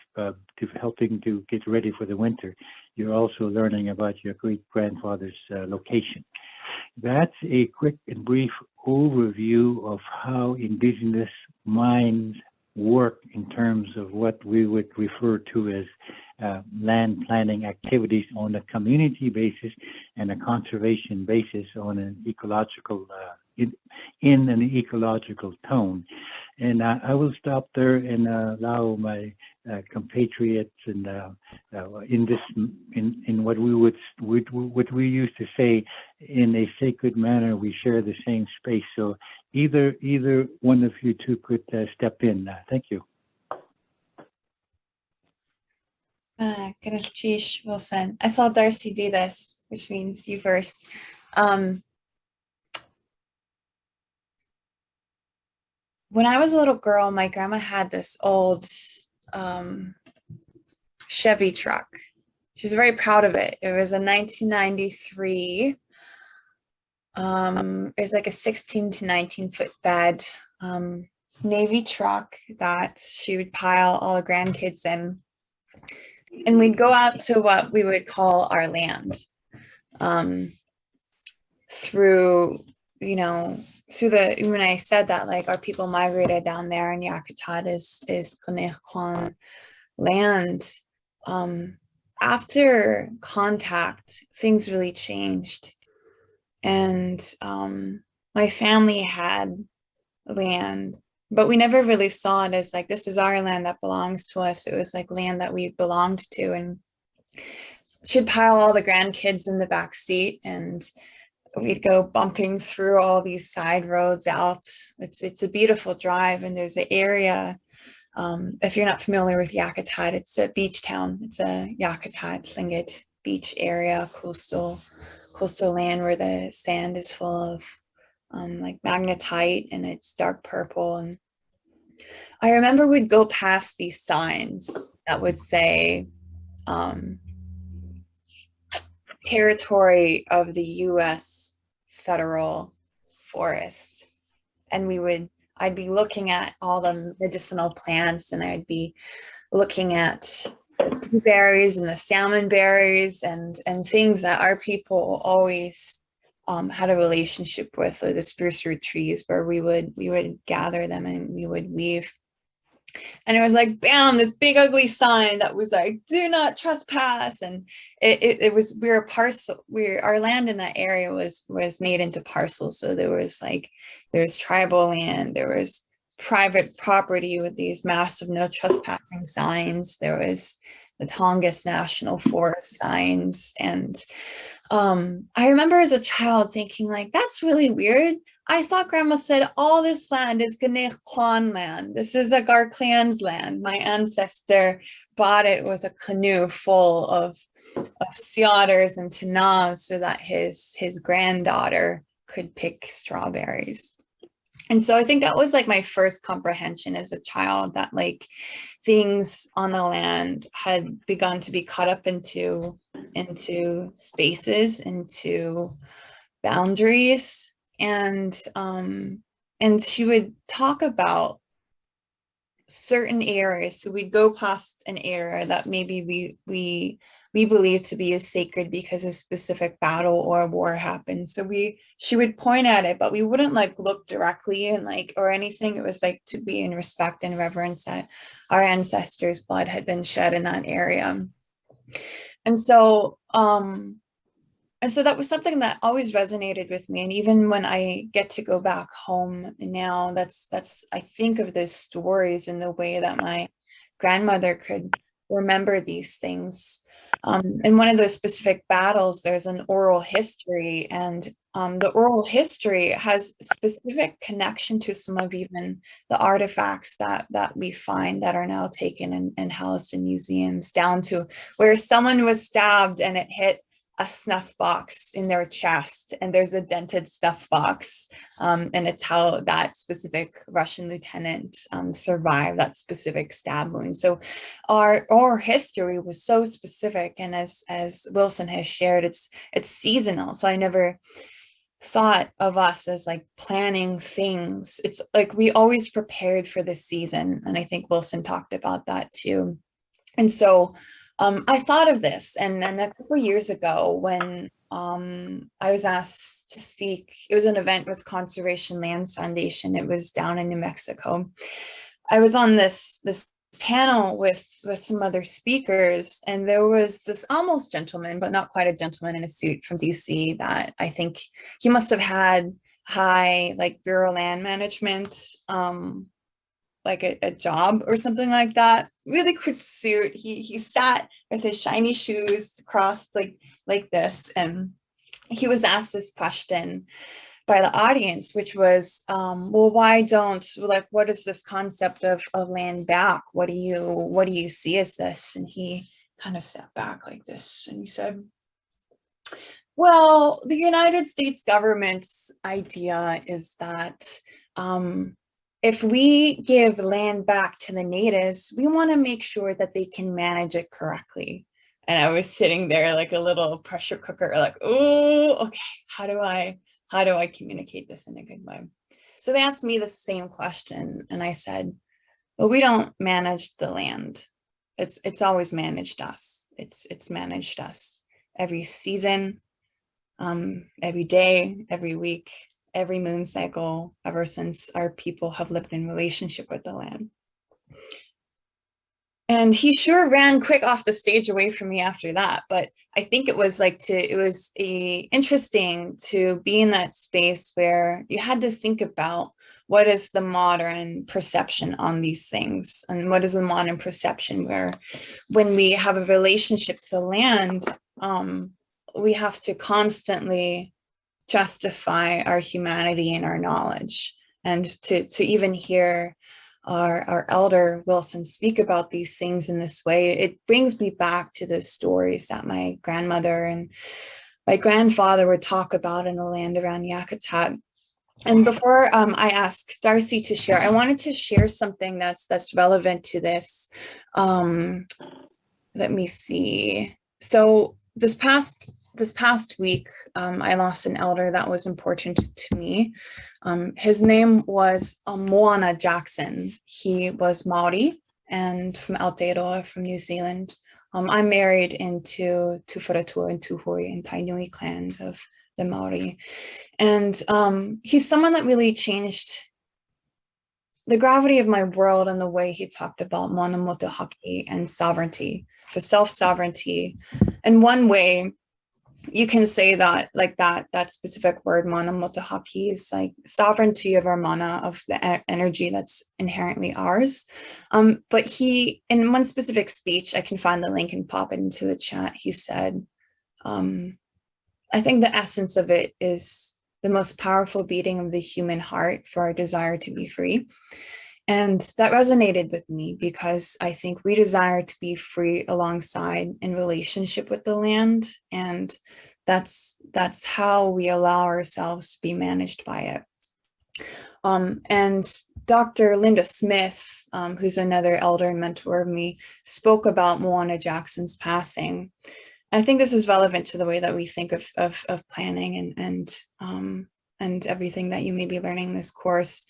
D: helping to get ready for the winter. You're also learning about your great-grandfather's location. That's a quick and brief overview of how Indigenous minds work in terms of what we would refer to as land planning activities on a community basis and a conservation basis on an ecological in an ecological tone. And I will stop there and allow my compatriots and in what we used to say, in a sacred manner, we share the same space. So either one of you two could step in. Thank you.
E: Cheesh, Wilson. I saw Darcy do this, which means you first. when I was a little girl, my grandma had this old Chevy truck. She was very proud of it. It was a 1993. It was like a 16 to 19 foot bed Navy truck that she would pile all the grandkids in. And we'd go out to what we would call our land through, through when I said that, like, our people migrated down there, and Yakutat is Kanien'kehá land. After contact, things really changed. And my family had land, but we never really saw it as like, this is our land that belongs to us. It was like land that we belonged to. And she'd pile all the grandkids in the back seat, and we'd go bumping through all these side roads out. It's a beautiful drive, and there's an area. If you're not familiar with Yakutat, it's a beach town. It's a Yakutat Tlingit beach area, coastal land where the sand is full of like magnetite, and it's dark purple. And I remember we'd go past these signs that would say territory of the US federal forest. And I'd be looking at all the medicinal plants, and I'd be looking at the blueberries and the salmon berries and things that our people always had a relationship with, or the spruce root trees, where we would gather them and we would weave. And it was like, bam, this big ugly sign that was like, do not trespass. And it was, our land in that area was made into parcels. So there's tribal land, there was private property with these massive no trespassing signs, there was the Tongass National Forest signs. And I remember as a child thinking, like, that's really weird. I thought Grandma said all this land is Kanien'kehá land. This is like our clan's land. My ancestor bought it with a canoe full of sea otters and tanahs so that his granddaughter could pick strawberries. And so I think that was like my first comprehension as a child, that like things on the land had begun to be cut up into spaces, into boundaries. And she would talk about certain areas. So we'd go past an area that maybe we believe to be as sacred because a specific battle or a war happened. So she would point at it, but we wouldn't like look directly and like or anything. It was like to be in respect and reverence that our ancestors' blood had been shed in that area. And so that was something that always resonated with me. And even when I get to go back home now, that's I think of those stories in the way that my grandmother could remember these things. In one of those specific battles, there's an oral history, and the oral history has specific connection to some of even the artifacts that we find that are now taken and housed in museums, down to where someone was stabbed and it hit a snuff box in their chest, and there's a dented snuff box, and it's how that specific Russian lieutenant survived that specific stab wound. So our history was so specific, and as Wilson has shared, it's seasonal. So I never thought of us as like planning things. It's like we always prepared for the season, and I think Wilson talked about that too. And so I thought of this, and a couple of years ago when I was asked to speak, it was an event with Conservation Lands Foundation. It was down in New Mexico. I was on this panel with some other speakers, and there was this almost gentleman, but not quite a gentleman, in a suit from DC that I think he must have had high like Bureau of Land Management like a job or something like that. Really cute suit. He sat with his shiny shoes crossed like this, and he was asked this question by the audience, which was, well, why don't, like, what is this concept of land back? What do you see as this? And he kind of sat back like this, and he said, well, the United States government's idea is that if we give land back to the natives, we want to make sure that they can manage it correctly. And I was sitting there like a little pressure cooker, like, oh, okay, how do I communicate this in a good way? So they asked me the same question, and I said, well, we don't manage the land. It's always managed us. It's managed us every season, every day, every week, every moon cycle, ever since our people have lived in relationship with the land. And he sure ran quick off the stage away from me after that. But I think it was interesting to be in that space where you had to think about what is the modern perception on these things, and what is the modern perception where when we have a relationship to the land, we have to constantly justify our humanity and our knowledge. And to even hear our elder Wilson speak about these things in this way, it brings me back to the stories that my grandmother and my grandfather would talk about in the land around Yakutat. And before I ask Darcy to share, I wanted to share something that's relevant to this. Let me see. So this past week, I lost an elder that was important to me. His name was Moana Jackson. He was Maori and from Aotearoa, from New Zealand. I'm married into Tufaratua and Tuhoi and Tainui clans of the Maori. And he's someone that really changed the gravity of my world and the way he talked about mana motuhake and sovereignty, so self-sovereignty. And one way you can say that, like that specific word, mana motuhake, is like sovereignty of our mana, of the energy that's inherently ours. But he, in one specific speech, I can find the link and pop it into the chat, he said, I think the essence of it is the most powerful beating of the human heart for our desire to be free. And that resonated with me because I think we desire to be free alongside in relationship with the land. And that's how we allow ourselves to be managed by it. And Dr. Linda Smith, who's another elder and mentor of me, spoke about Moana Jackson's passing. I think this is relevant to the way that we think of planning and everything that you may be learning in this course.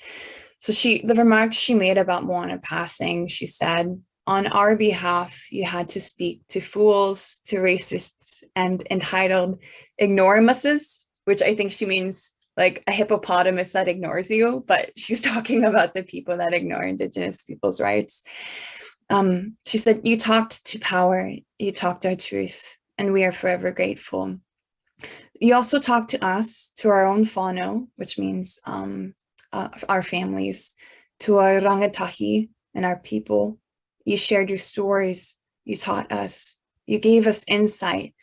E: So the remarks she made about Moana passing, she said, on our behalf, you had to speak to fools, to racists, and entitled ignoramuses, which I think she means like a hippopotamus that ignores you, but she's talking about the people that ignore Indigenous people's rights. She said, you talked to power, you talked our truth, and we are forever grateful. You also talked to us, to our own whānau, which means our families, to our rangatahi and our people. You shared your stories, you taught us, you gave us insight,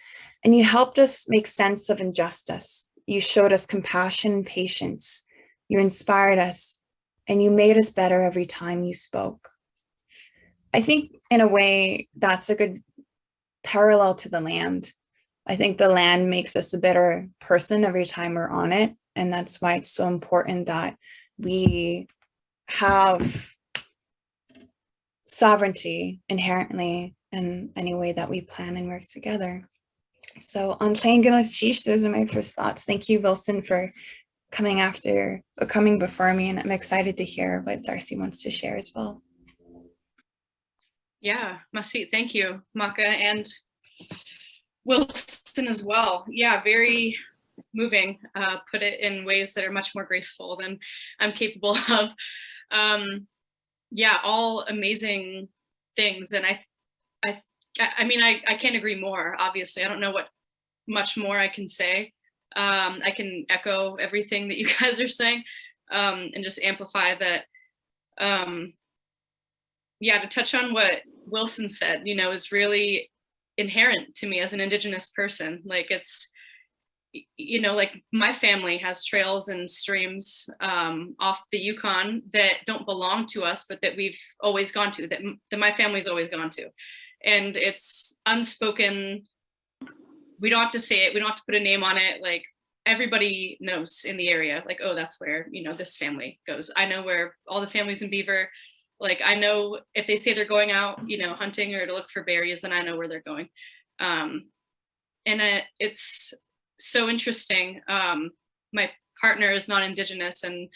E: and you helped us make sense of injustice. You showed us compassion and patience. You inspired us, and you made us better every time you spoke. I think in a way, that's a good parallel to the land. I think the land makes us a better person every time we're on it. And that's why it's so important that we have sovereignty inherently in any way that we plan and work together. So on Tlingit Cheesh'na, those are my first thoughts. Thank you, Wilson, for coming before me. And I'm excited to hear what Darcy wants to share as well.
F: Yeah, Masi, thank you, Maka, and Wilson as well. Yeah, very moving. Put it in ways that are much more graceful than I'm capable of. Yeah, all amazing things, and I mean, I can't agree more. Obviously, I don't know what much more I can say. I can echo everything that you guys are saying, and just amplify that. Yeah, to touch on what Wilson said, you know, is really inherent to me as an Indigenous person. Like it's, you know, like my family has trails and streams off the Yukon that don't belong to us, but that we've always gone to, that my family's always gone to. And it's unspoken. We don't have to say it. We don't have to put a name on it. Like everybody knows in the area, like, oh, that's where, you know, this family goes. I know where all the families in Beaver, like, I know if they say they're going out, you know, hunting or to look for berries, then I know where they're going. And it's so interesting. My partner is non-Indigenous, and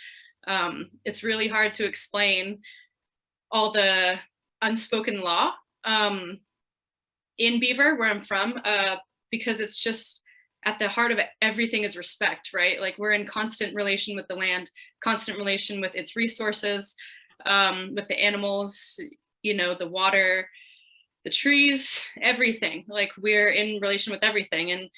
F: it's really hard to explain all the unspoken law in Beaver, where I'm from, because it's just at the heart of it, everything is respect, right? Like, we're in constant relation with the land, constant relation with its resources, with the animals, you know, the water, the trees, everything. Like, we're in relation with everything. And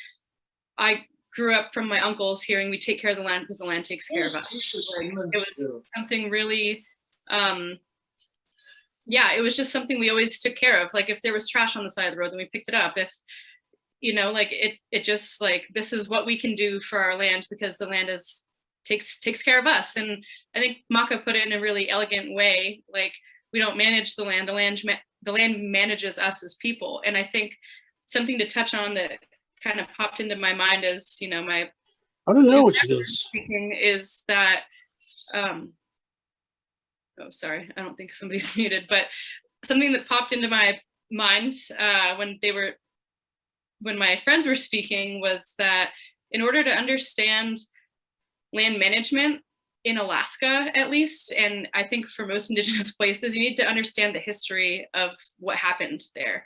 F: I grew up from my uncles hearing we take care of the land because the land takes care of us. Like, it was something really, yeah, it was just something we always took care of. Like, if there was trash on the side of the road, then we picked it up. If, you know, like, it just, like, this is what we can do for our land because the land takes care of us. And I think Maka put it in a really elegant way. Like, we don't manage the land, the land manages us as people. And I think something to touch on that kind of popped into my mind as, you know, my
G: I don't know what she does.
F: speaking is that, oh, sorry, I don't think somebody's muted, but something that popped into my mind when my friends were speaking was that in order to understand land management in Alaska, at least, and I think for most Indigenous places, you need to understand the history of what happened there.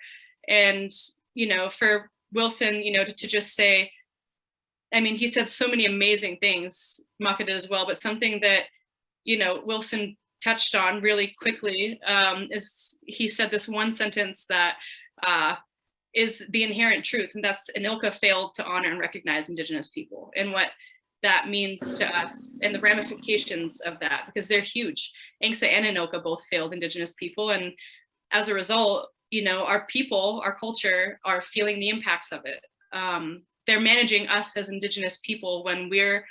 F: And, you know, for Wilson, you know, to just say, I mean, he said so many amazing things, Maka did as well, but something that, you know, Wilson touched on really quickly is he said this one sentence that is the inherent truth, and that's Kanien'kehá failed to honor and recognize Indigenous people and what that means to us and the ramifications of that, because they're huge. Keixé and Kanien'kehá both failed Indigenous people, and as a result, you know, our people, our culture are feeling the impacts of it. They're managing us as Indigenous people when we're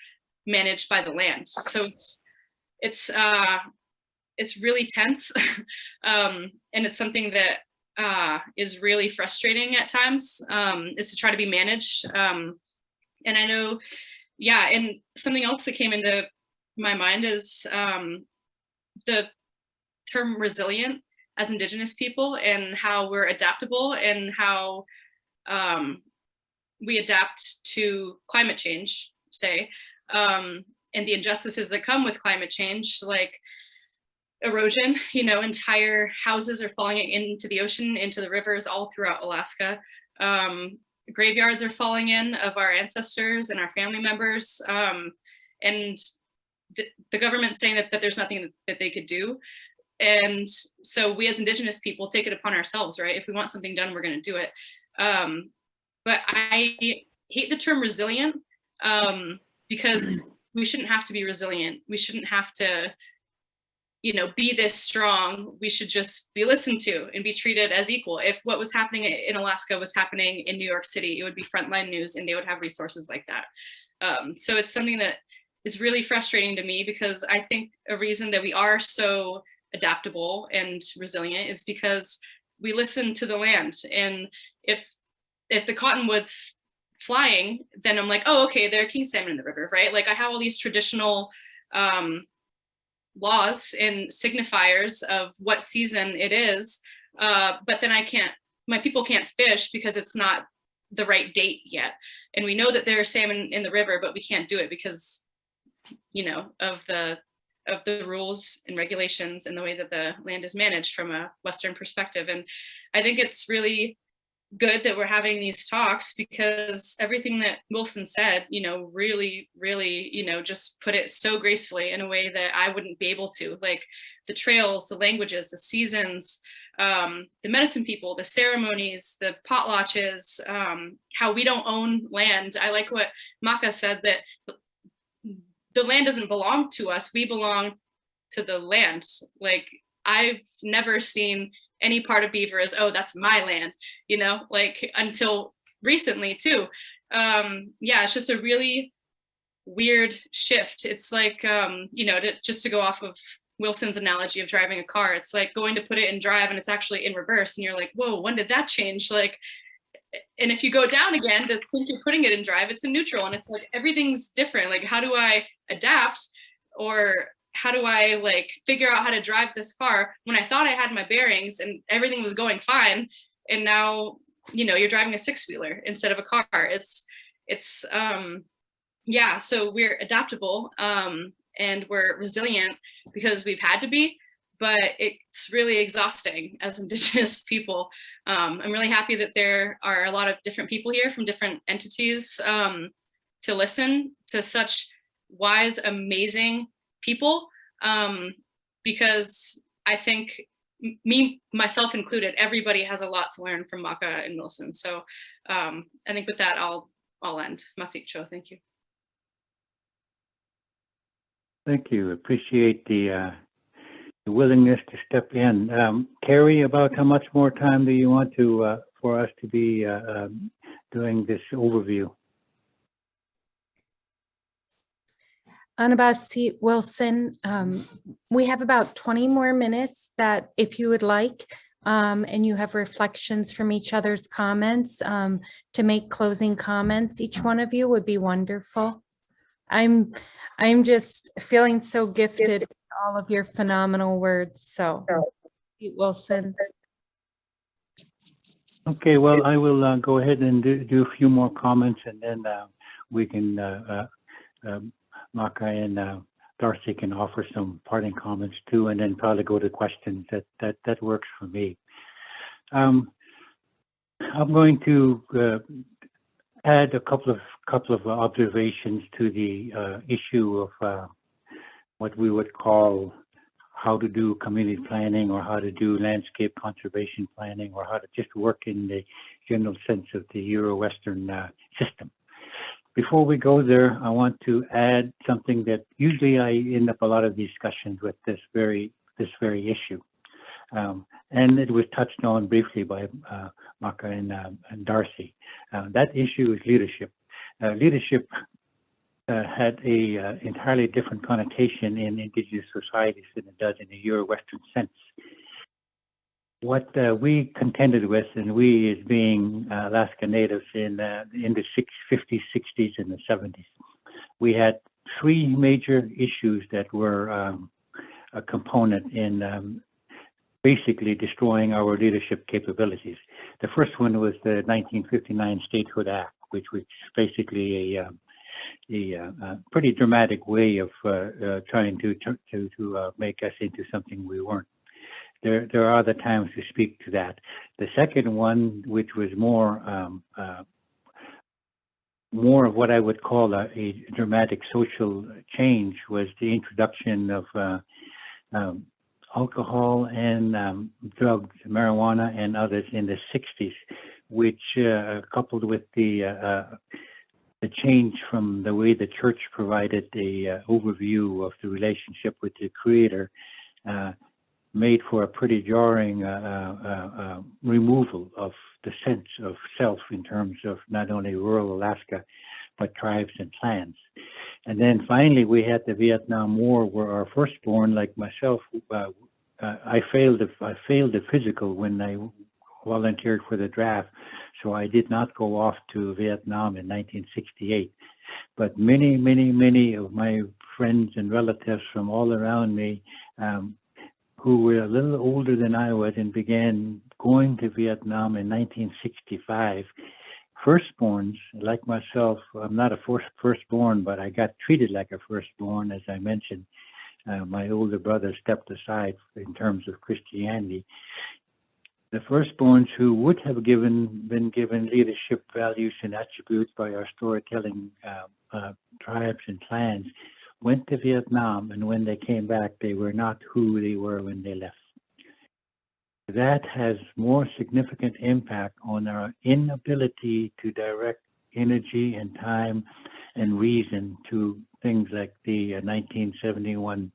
F: managed by the land. So it's really tense, and it's something that is really frustrating at times, is to try to be managed. And I know, yeah, and something else that came into my mind is the term resilient as Indigenous people, and how we're adaptable, and how we adapt to climate change, say, and the injustices that come with climate change, like erosion. You know, entire houses are falling into the ocean, into the rivers all throughout Alaska. Graveyards are falling in of our ancestors and our family members. And the government's saying that there's nothing that they could do. And so we as Indigenous people take it upon ourselves, right? If we want something done, we're going to do it. But I hate the term resilient, because we shouldn't have to be resilient. We shouldn't have to, you know, be this strong. We should just be listened to and be treated as equal. If what was happening in Alaska was happening in New York City, it would be frontline news and they would have resources like that. So it's something that is really frustrating to me, because I think a reason that we are so adaptable and resilient is because we listen to the land. And if the cottonwood's flying, then I'm like, oh, okay, there are king salmon in the river, right? Like, I have all these traditional laws and signifiers of what season it is, but then my people can't fish because it's not the right date yet. And we know that there are salmon in the river, but we can't do it because, you know, of the rules and regulations and the way that the land is managed from a Western perspective. And I think it's really good that we're having these talks, because everything that Wilson said, you know, really, really, you know, just put it so gracefully in a way that I wouldn't be able to. Like, the trails, the languages, the seasons, the medicine people, the ceremonies, the potlatches, how we don't own land. I like what Maka said, that the land doesn't belong to us, we belong to the land. Like, I've never seen any part of Beaver as, oh, that's my land, you know, like, until recently too. Yeah, it's just a really weird shift. It's like, you know, just to go off of Wilson's analogy of driving a car, it's like going to put it in drive and it's actually in reverse, and you're like, whoa, when did that change? Like, and if you go down again to think you're putting it in drive, it's in neutral, and it's like everything's different. Like, how do I adapt, or how do I like figure out how to drive this car when I thought I had my bearings and everything was going fine, and now, you know, you're driving a 6-wheeler instead of a car. It's yeah, so we're adaptable, and we're resilient because we've had to be, but it's really exhausting as Indigenous people. I'm really happy that there are a lot of different people here from different entities to listen to such wise, amazing people, because I think me, myself included, everybody has a lot to learn from Maka and Wilson. So I think with that, I'll end. Masik-cho, thank you.
D: Thank you. Appreciate the willingness to step in. Carrie, about how much more time do you want to for us to be doing this overview?
B: Anabasi Wilson, we have about 20 more minutes that if you would like, and you have reflections from each other's comments to make closing comments, each one of you would be wonderful. I'm just feeling so gifted with all of your phenomenal words. So, Wilson.
D: Okay, well, I will go ahead and do a few more comments, and then we can, Maka and Darcy can offer some parting comments too, and then probably go to questions. That works for me. I'm going to add a couple of observations to the issue of what we would call how to do community planning, or how to do landscape conservation planning, or how to just work in the general sense of the Euro-Western system. Before we go there, I want to add something that usually I end up a lot of discussions with this very issue. And it was touched on briefly by Maka and Darcy. That issue is leadership. Leadership had a entirely different connotation in Indigenous societies than it does in the Euro-Western sense. What we contended with, and we as being Alaska Natives in the 50s, 60s, and the 70s, we had three major issues that were a component in basically destroying our leadership capabilities. The first one was the 1959 Statehood Act, which was basically a pretty dramatic way of trying to make us into something we weren't. There are other times to speak to that. The second one, which was more of what I would call a dramatic social change, was the introduction of alcohol and drugs, marijuana and others in the 60s, which coupled with the change from the way the church provided the overview of the relationship with the Creator, made for a pretty jarring removal of the sense of self in terms of not only rural Alaska, but tribes and clans. And then finally, we had the Vietnam War, where our firstborn, like myself, I failed the physical when I volunteered for the draft, so I did not go off to Vietnam in 1968. But many of my friends and relatives from all around me, who were a little older than I was and began going to Vietnam in 1965, firstborns like myself. I'm not a firstborn, but I got treated like a firstborn, as I mentioned. My older brother stepped aside in terms of Christianity. The firstborns who would have been given leadership values and attributes by our storytelling tribes and clans went to Vietnam, and when they came back, they were not who they were when they left. That has more significant impact on our inability to direct energy and time and reason to things like the 1971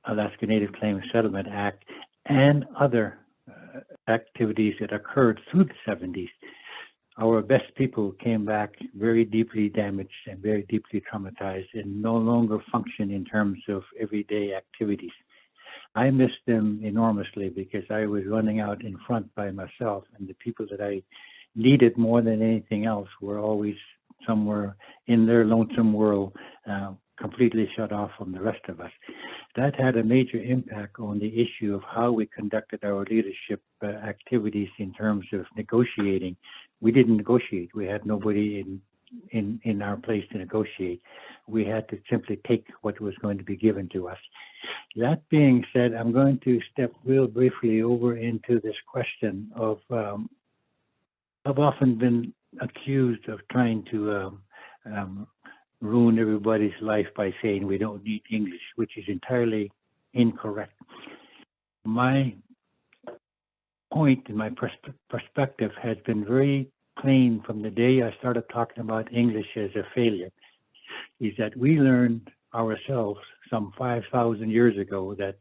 D: Alaska Native Claims Settlement Act and other activities that occurred through the 70s. Our best people came back very deeply damaged and very deeply traumatized and no longer function in terms of everyday activities. I missed them enormously because I was running out in front by myself, and the people that I needed more than anything else were always somewhere in their lonesome world, completely shut off from the rest of us. That had a major impact on the issue of how we conducted our leadership activities in terms of negotiating. We didn't negotiate. We had nobody in our place to negotiate. We had to simply take what was going to be given to us. That being said, I'm going to step real briefly over into this question of, I've often been accused of trying to ruin everybody's life by saying we don't need English, which is entirely incorrect. My point and my perspective has been very plain from the day I started talking about English as a failure, is that we learned ourselves some 5,000 years ago that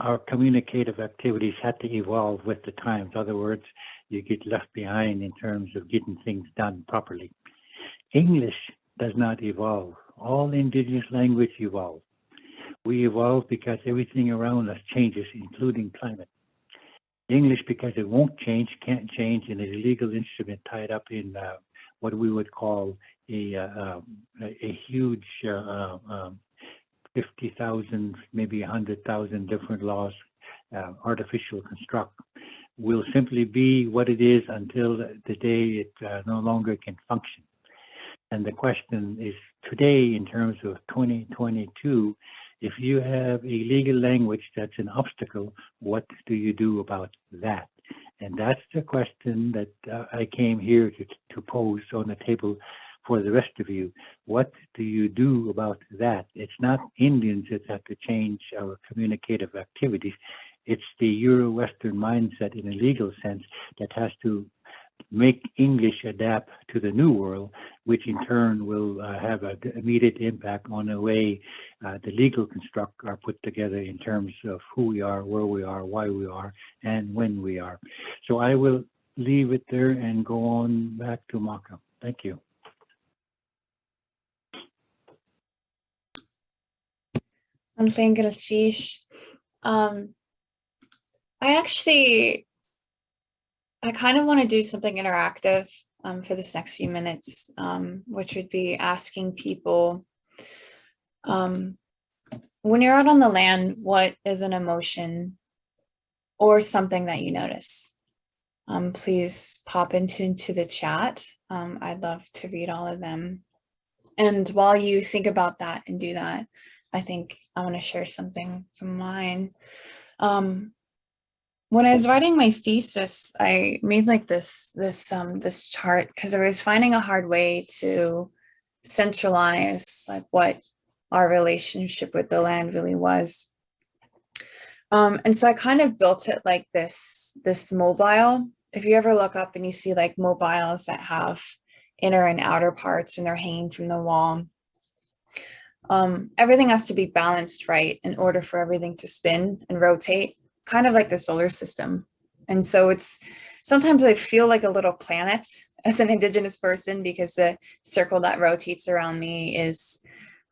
D: our communicative activities had to evolve with the times. In other words, you get left behind in terms of getting things done properly. English does not evolve. All indigenous language evolve. We evolve because everything around us changes, including climate. English, because it won't change, can't change, and is a legal instrument tied up in what we would call a huge 50,000, maybe 100,000 different laws, artificial construct, will simply be what it is until the day it no longer can function. And the question is today, in terms of 2022, if you have a legal language that's an obstacle, what do you do about that? And that's the question that I came here to pose on the table for the rest of you. What do you do about that? It's not Indians that have to change our communicative activities. It's the Euro-Western mindset in a legal sense that has to make English adapt to the new world, which in turn will have an immediate impact on the way the legal construct are put together in terms of who we are, where we are, why we are, and when we are. So I will leave it there and go on back to Maka. Thank you.
E: Untitled Chapter. I kind of want to do something interactive for this next few minutes, which would be asking people, when you're out on the land, what is an emotion or something that you notice? Please pop into the chat. I'd love to read all of them. And while you think about that and do that, I think I want to share something from mine. When I was writing my thesis, I made like this chart because I was finding a hard way to centralize like what our relationship with the land really was. And so I kind of built it like this mobile. If you ever look up and you see like mobiles that have inner and outer parts when they're hanging from the wall, everything has to be balanced right in order for everything to spin and rotate, kind of like the solar system. And so it's sometimes I feel like a little planet as an Indigenous person, because the circle that rotates around me is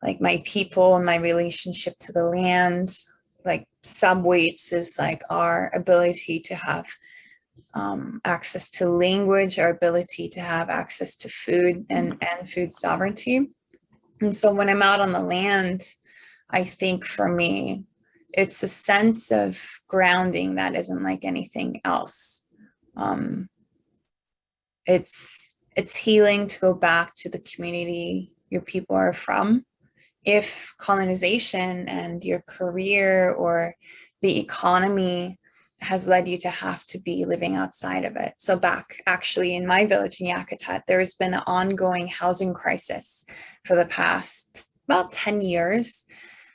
E: like my people and my relationship to the land. Like subweights is like our ability to have access to language, our ability to have access to food and food sovereignty. And so when I'm out on the land, I think for me, it's a sense of grounding that isn't like anything else. It's healing to go back to the community your people are from. If colonization and your career or the economy has led you to have to be living outside of it. So back actually in my village in Yakutat, there's been an ongoing housing crisis for the past about 10 years.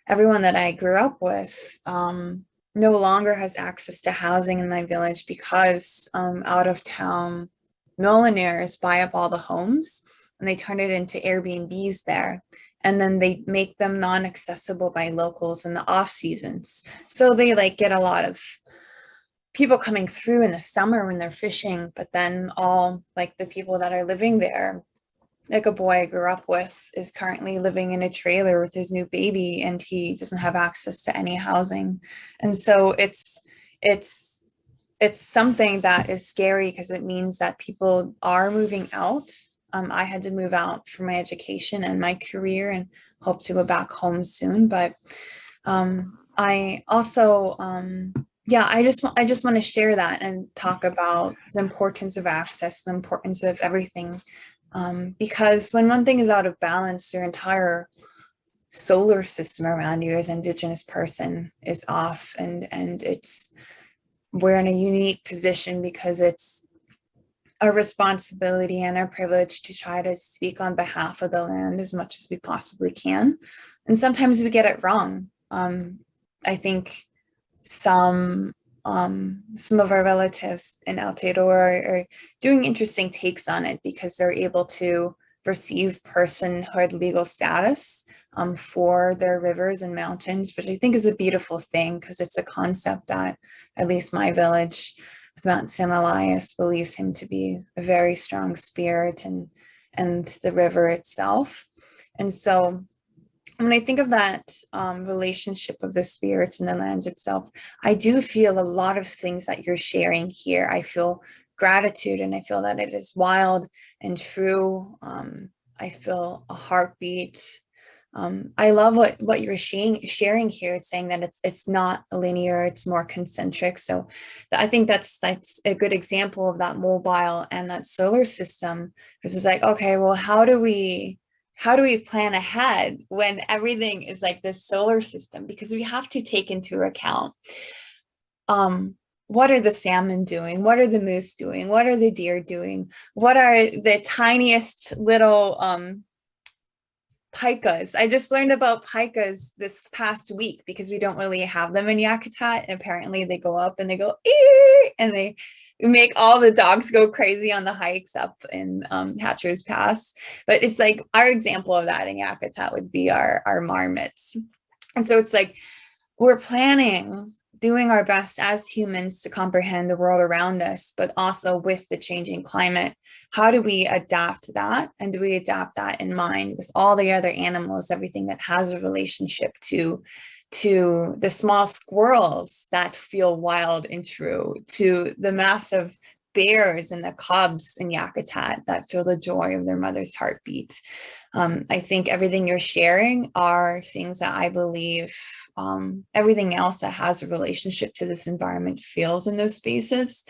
E: Everyone that I grew up with no longer has access to housing in my village because out of town millionaires buy up all the homes and they turn it into Airbnbs there. And then they make them non-accessible by locals in the off seasons. So they like get a lot of people coming through in the summer when they're fishing, but then all like the people that are living there, like a boy I grew up with is currently living in a trailer with his new baby and he doesn't have access to any housing. And so it's it's something that is scary because it means that people are moving out. I had to move out for my education and my career and hope to go back home soon. But I also, yeah, I just want to share that and talk about the importance of access, the importance of everything. Because when one thing is out of balance, your entire solar system around you as an Indigenous person is off, and we're in a unique position because it's a responsibility and a privilege to try to speak on behalf of the land as much as we possibly can. And sometimes we get it wrong. I think some of our relatives in Aotearoa are doing interesting takes on it because they're able to receive personhood legal status for their rivers and mountains, which I think is a beautiful thing because it's a concept that at least my village with Mount St. Elias believes him to be a very strong spirit, and the river itself. And so when I think of that relationship of the spirits and the lands itself, I do feel a lot of things that you're sharing here. I feel gratitude, and I feel that it is wild and true. I feel a heartbeat. I love what you're sharing here. It's saying that it's not linear, it's more concentric. So I think that's a good example of that mobile and that solar system. Because it's like, okay, well, how do we plan ahead when everything is like this solar system? Because we have to take into account what are the salmon doing? What are the moose doing? What are the deer doing? What are the tiniest little pikas? I just learned about pikas this past week because we don't really have them in Yakutat, and apparently they go up and they go ee! And they make all the dogs go crazy on the hikes up in Hatcher's Pass. But it's like our example of that in Yakutat would be our marmots. And so it's like we're planning, doing our best as humans to comprehend the world around us, but also with the changing climate, how do we adapt that? And do we adapt that in mind with all the other animals, everything that has a relationship to the small squirrels that feel wild and true, to the massive bears and the cubs in Yakutat that feel the joy of their mother's heartbeat. I think everything you're sharing are things that I believe everything else that has a relationship to this environment feels in those spaces.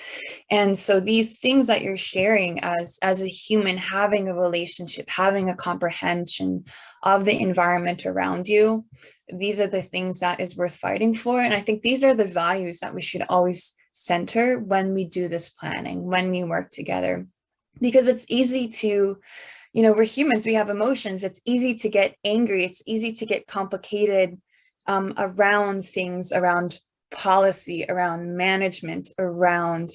E: And so these things that you're sharing as a human, having a relationship, having a comprehension of the environment around you, these are the things that is worth fighting for. And I think these are the values that we should always center when we do this planning, when we work together, because it's easy to, we're humans, we have emotions. It's easy to get angry. It's easy to get complicated around things, around policy, around management, around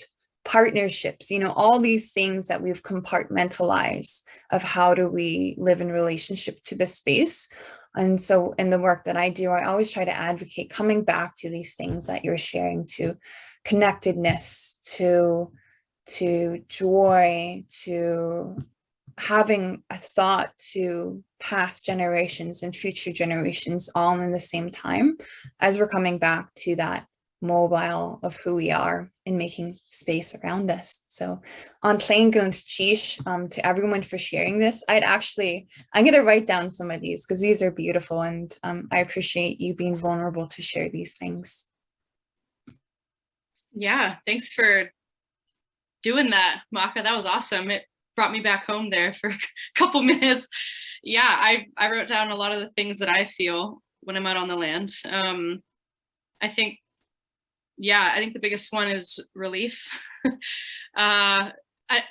E: partnerships, all these things that we've compartmentalized of how do we live in relationship to this space. And so in the work that I do, I always try to advocate coming back to these things that you're sharing, to connectedness, to joy, to having a thought to past generations and future generations all in the same time as we're coming back to that mobile of who we are and making space around us. So on Tlingit's Cheesh, to everyone for sharing this, I'm going to write down some of these because these are beautiful, and I appreciate you being vulnerable to share these things.
F: Yeah, thanks for doing that, Maka. That was awesome. It brought me back home there for a couple minutes. Yeah, I wrote down a lot of the things that I feel when I'm out on the land. I think the biggest one is relief. I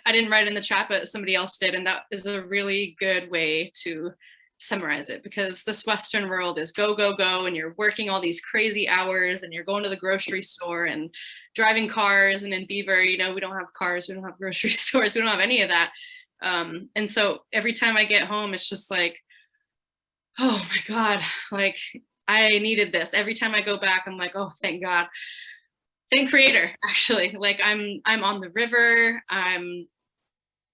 F: didn't write in the chat, but somebody else did, and that is a really good way to summarize it, because this Western world is go, go, go, and you're working all these crazy hours, and you're going to the grocery store and driving cars. And in Beaver, we don't have cars, we don't have grocery stores, we don't have any of that. And so every time I get home, it's just like, oh my God, like I needed this. Every time I go back, I'm like, oh, thank God. Thank Creator, actually. Like I'm on the river, I'm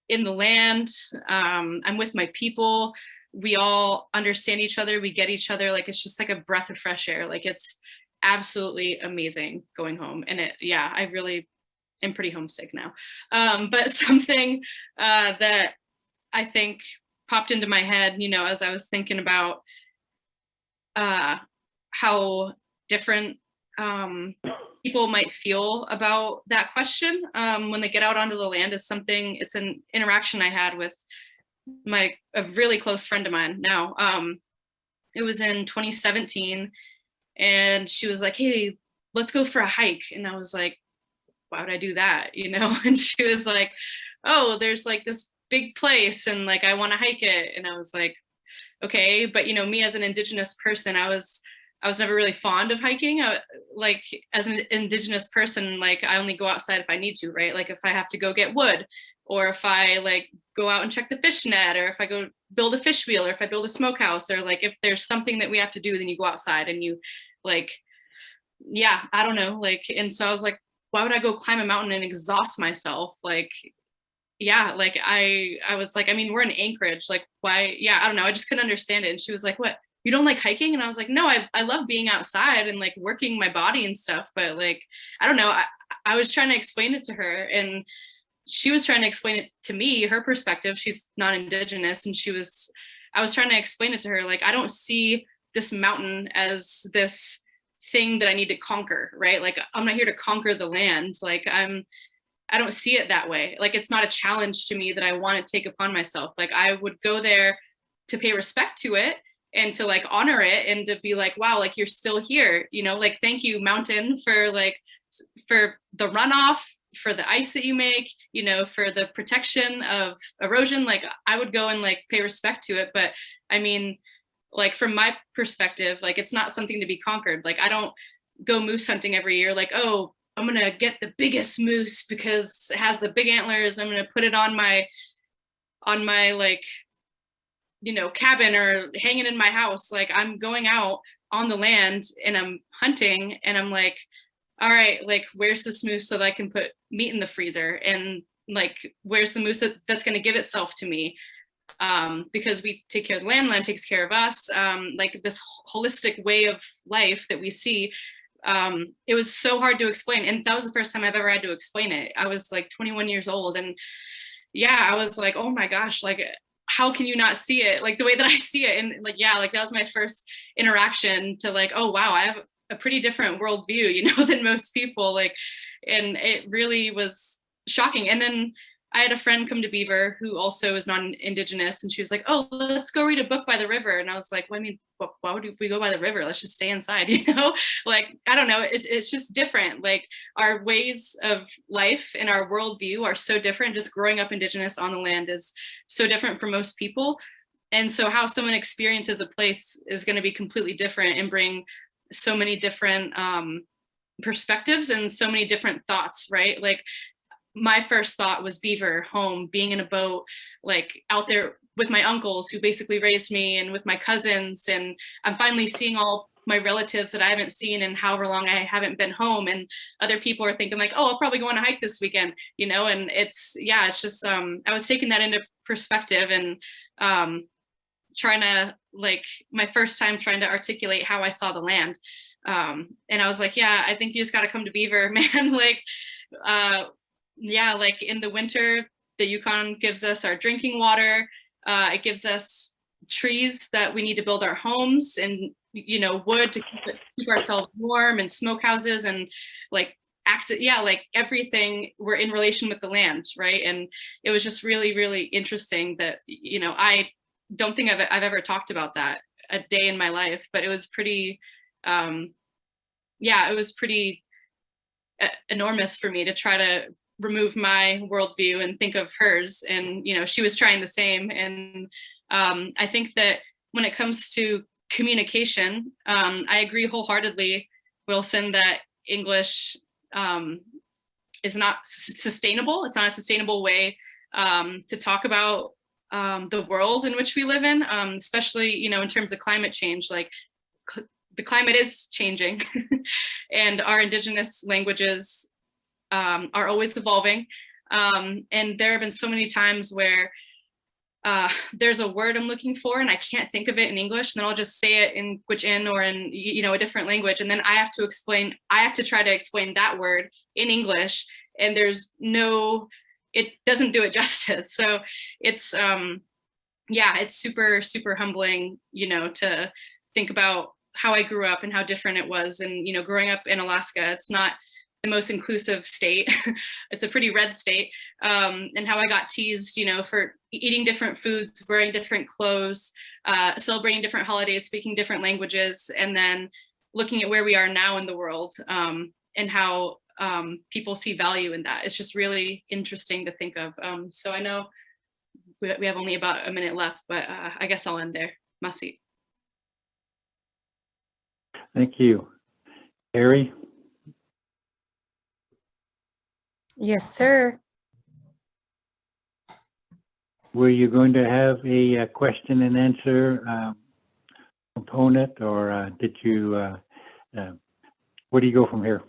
F: in the land, I'm with my people. We all understand each other, we get each other. Like it's just like a breath of fresh air. Like it's absolutely amazing going home. And I really am pretty homesick now. But something that I think popped into my head, you know, as I was thinking about how different people might feel about that question when they get out onto the land is something, it's an interaction I had with a really close friend of mine now. It was in 2017 and she was like, hey, let's go for a hike. And I was like, why would I do that? You know? And she was like, oh, there's like this big place and like, I want to hike it. And I was like, okay. But you know, me as an Indigenous person, I was never really fond of hiking. Like as an Indigenous person, like I only go outside if I need to, right? Like if I have to go get wood, or if I like go out and check the fish net, or if I go build a fish wheel, or if I build a smokehouse, or like if there's something that we have to do, then you go outside and you like, yeah, I don't know. Like, and so I was like, why would I go climb a mountain and exhaust myself? Like, yeah, like I was like, I mean, we're in Anchorage, like why? Yeah, I don't know. I just couldn't understand it. And she was like, what? You don't like hiking? And I was like, no, I love being outside and like working my body and stuff. But like, I don't know. I was trying to explain it to her and she was trying to explain it to me, her perspective. She's not Indigenous. And I was trying to explain it to her. Like, I don't see this mountain as this thing that I need to conquer, right? Like, I'm not here to conquer the land. Like I don't see it that way. Like, it's not a challenge to me that I want to take upon myself. Like I would go there to pay respect to it and to like honor it and to be like, wow, like you're still here, you know, like, thank you mountain for the runoff, for the ice that you make, you know, for the protection of erosion. Like I would go and like pay respect to it. But I mean, like from my perspective, like it's not something to be conquered. Like I don't go moose hunting every year. Like, oh, I'm going to get the biggest moose because it has the big antlers. I'm going to put it on my like, you know, cabin or hanging in my house. Like I'm going out on the land and I'm hunting and I'm like, all right, like where's this moose so that I can put meat in the freezer? And like, where's the moose that's going to give itself to me? Because we take care of the land takes care of us. Like this holistic way of life that we see, it was so hard to explain. And that was the first time I've ever had to explain it. I was like 21 years old. And yeah, I was like, oh my gosh, like, how can you not see it like the way that I see it? And like, yeah, like that was my first interaction to like, oh, wow, I have a pretty different worldview, you know, than most people. Like, and it really was shocking. And then I had a friend come to Beaver who also is non-Indigenous, and she was like, oh, let's go read a book by the river. And I was like, well, I mean, why would we go by the river? Let's just stay inside, you know? Like, I don't know, it's just different. Like our ways of life and our worldview are so different. Just growing up Indigenous on the land is so different for most people. And so how someone experiences a place is going to be completely different and bring so many different perspectives and so many different thoughts, right? Like my first thought was Beaver, home, being in a boat, like out there with my uncles who basically raised me and with my cousins. And I'm finally seeing all my relatives that I haven't seen in however long I haven't been home. And other people are thinking like, oh, I'll probably go on a hike this weekend, you know? And it's just, I was taking that into perspective and trying to like my first time trying to articulate how I saw the land. And I was like, yeah, I think you just got to come to Beaver, man. Like, yeah, like in the winter, the Yukon gives us our drinking water. It gives us trees that we need to build our homes and, you know, wood to keep ourselves warm and smokehouses and like like everything we're in relation with the land. Right. And it was just really, really interesting that, you know, I don't think I've ever talked about that a day in my life, but it was pretty, it was pretty enormous for me to try to remove my worldview and think of hers. And, you know, she was trying the same. And I think that when it comes to communication, I agree wholeheartedly, Wilson, that English is not sustainable. It's not a sustainable way to talk about the world in which we live in, especially, you know, in terms of climate change. Like the climate is changing and our Indigenous languages are always evolving. And there have been so many times where there's a word I'm looking for and I can't think of it in English, and then I'll just say it in Gwich'in or in, you know, a different language. And then I have to try to explain that word in English, and it doesn't do it justice. So it's, yeah, it's super, super humbling, you know, to think about how I grew up and how different it was. And, you know, growing up in Alaska, it's not the most inclusive state. It's a pretty red state. And how I got teased, you know, for eating different foods, wearing different clothes, celebrating different holidays, speaking different languages, and then looking at where we are now in the world, and how people see value in that. It's just really interesting to think of. So I know we have only about a minute left, but I guess I'll end there. Masi.
D: Thank you. Harry?
B: Yes, sir.
D: Were you going to have a question and answer component, or did you, where do you go from here?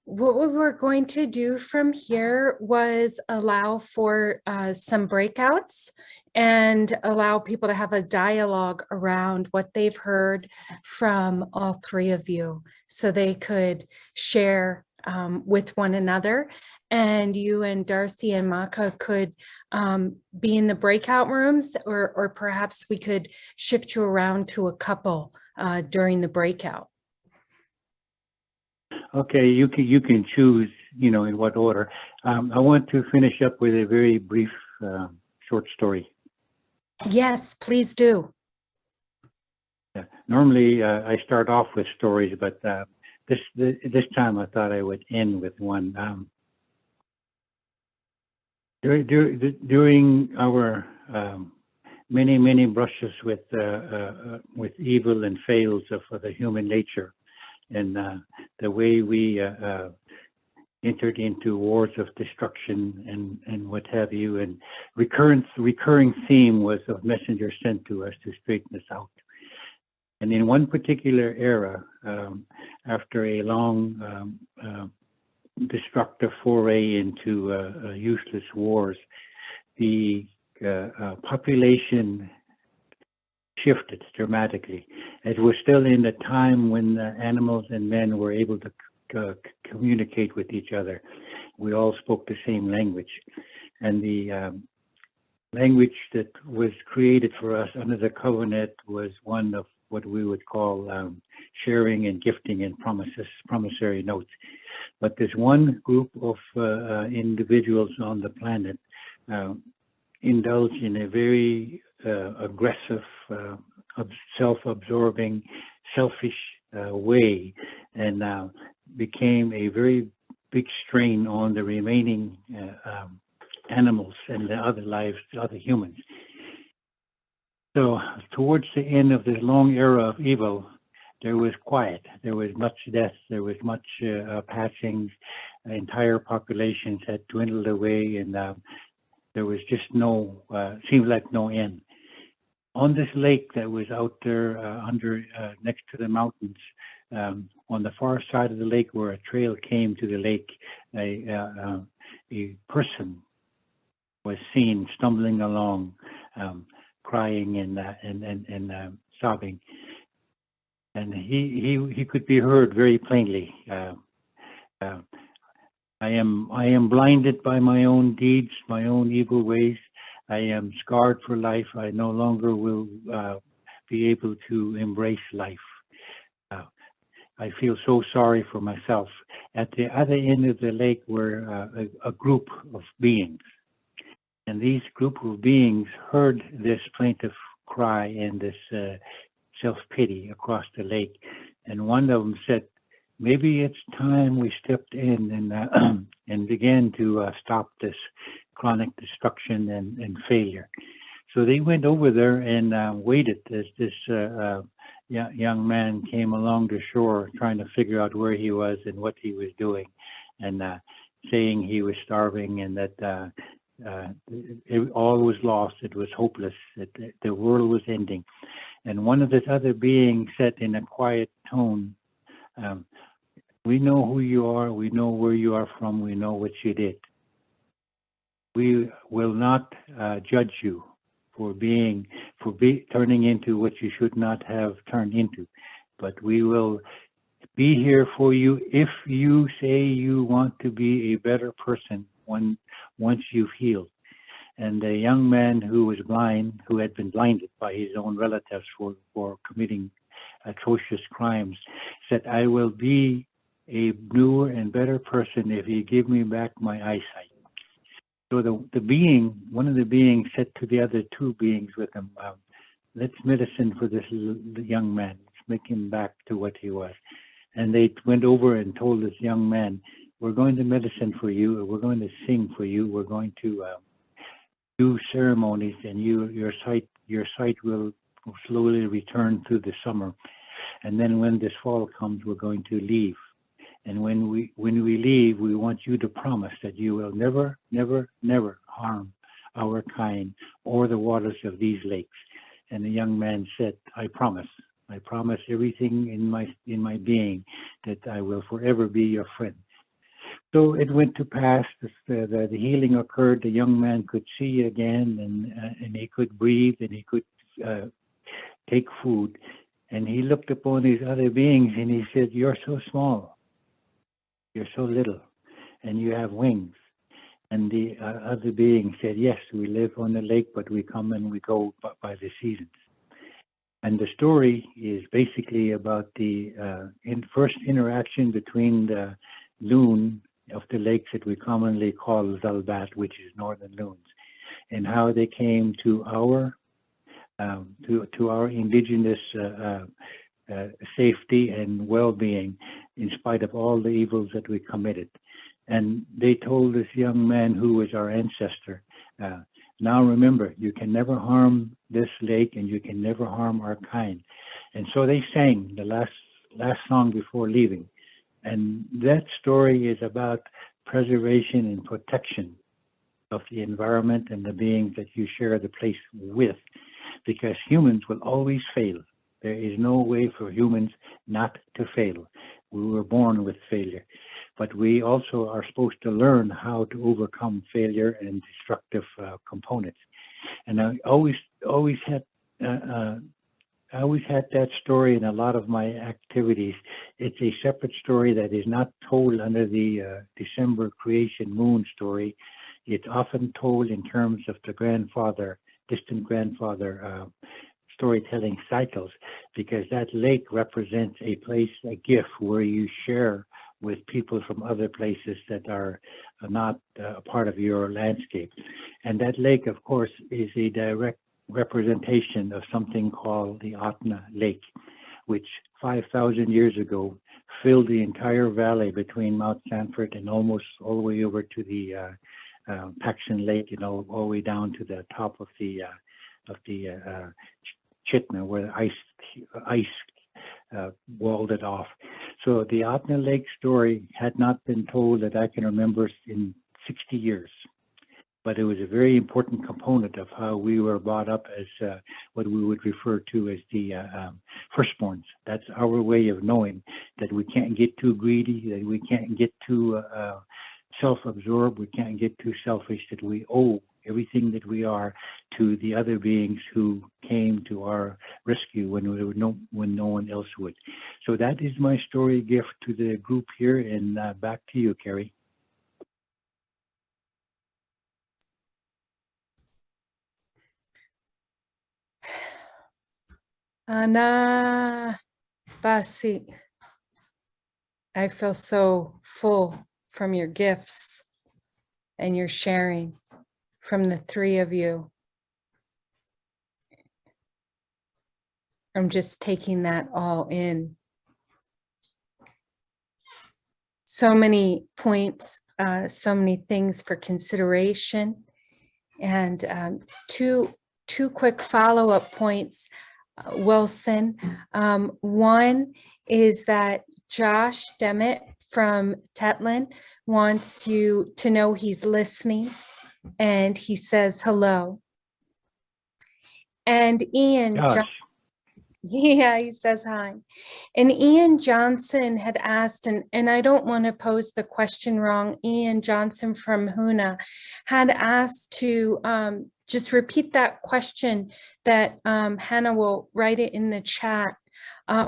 B: What we were going to do from here was allow for some breakouts and allow people to have a dialogue around what they've heard from all three of you, so they could share with one another. And you and Darcy and Maka could be in the breakout rooms, or perhaps we could shift you around to a couple during the breakout.
D: Okay, you can choose, you know, in what order. I want to finish up with a very brief short story.
B: Yes, please do.
D: Yeah. Normally, I start off with stories, but this time I thought I would end with one. During our many brushes with evil and fails of the human nature, and the way we entered into wars of destruction and what have you, and recurring theme was of messengers sent to us to straighten us out. And in one particular era, after a long destructive foray into useless wars, the population shifted dramatically. It was still in the time when animals and men were able to communicate with each other. We all spoke the same language. And the language that was created for us under the covenant was one of what we would call sharing and gifting and promissory notes. But there's one group of individuals on the planet indulge in a very aggressive, self-absorbing, selfish way, and became a very big strain on the remaining animals and the other lives, the other humans. So towards the end of this long era of evil, there was quiet. There was much death. There was much passing. Entire populations had dwindled away, and there was just seemed like no end. On this lake that was out there next to the mountains, on the far side of the lake where a trail came to the lake, a person was seen stumbling along, crying and sobbing. And he could be heard very plainly. I am blinded by my own deeds, my own evil ways. I am scarred for life. I no longer will be able to embrace life. I feel so sorry for myself. At the other end of the lake were a group of beings. And these group of beings heard this plaintive cry and this self-pity across the lake. And one of them said, maybe it's time we stepped in and began to stop this chronic destruction and failure. So they went over there and waited as this young man came along the shore trying to figure out where he was and what he was doing, and saying he was starving and that all was lost, it was hopeless, that the world was ending. And one of this other beings said in a quiet tone, we know who you are, we know where you are from, we know what you did. we will not judge you for turning into what you should not have turned into, but we will be here for you if you say you want to be a better person once you've healed. And a young man who was blind, who had been blinded by his own relatives for committing atrocious crimes, said, I will be a newer and better person if you give me back my eyesight. So one of the beings said to the other two beings with him, let's medicine for this young man. Let's make him back to what he was. And they went over and told this young man, we're going to medicine for you. We're going to sing for you. We're going to do ceremonies, and your sight will slowly return through the summer. And then when this fall comes, we're going to leave. And when we leave, we want you to promise that you will never, never, never harm our kind or the waters of these lakes. And the young man said, I promise everything in my being that I will forever be your friend. So it went to pass, the healing occurred, the young man could see again, and he could breathe, and he could take food. And he looked upon these other beings and he said, you're so small, you're so little, and you have wings. And the other being said, yes, we live on the lake, but we come and we go by the seasons. And the story is basically about the first interaction between the loon of the lakes that we commonly call Zalbat, which is northern loons, and how they came to our indigenous safety and well-being in spite of all the evils that we committed. And they told this young man who was our ancestor, now remember, you can never harm this lake and you can never harm our kind. And so they sang the last song before leaving. And that story is about preservation and protection of the environment and the beings that you share the place with, because humans will always fail. There is no way for humans not to fail. We were born with failure, but we also are supposed to learn how to overcome failure and destructive components. And I always had that story in a lot of my activities. It's a separate story that is not told under the December creation moon story. It's often told in terms of the distant grandfather storytelling cycles, because that lake represents a place, a gift where you share with people from other places that are not a part of your landscape. And that lake, of course, is a direct representation of something called the Atna Lake, which 5,000 years ago filled the entire valley between Mount Sanford and almost all the way over to the Paxton Lake, and all the way down to the top of the Cheesh'na, where the ice walled it off. So the Atna Lake story had not been told that I can remember in 60 years. But it was a very important component of how we were brought up as what we would refer to as the firstborns. That's our way of knowing that we can't get too greedy, that we can't get too self-absorbed, we can't get too selfish, that we owe everything that we are to the other beings who came to our rescue when no one else would. So that is my story gift to the group here, and back to you, Carrie.
B: Ana Basi, I feel so full from your gifts and your sharing from the three of you. I'm just taking that all in. So many points, so many things for consideration, and two quick follow-up points. Wilson. One is that Josh Demet from Tetlin wants you to know he's listening, and he says hello. And Ian, Yeah, he says hi. And Ian Johnson had asked, and I don't want to pose the question wrong, Ian Johnson from Huna had asked to just repeat that question that Hannah will write it in the chat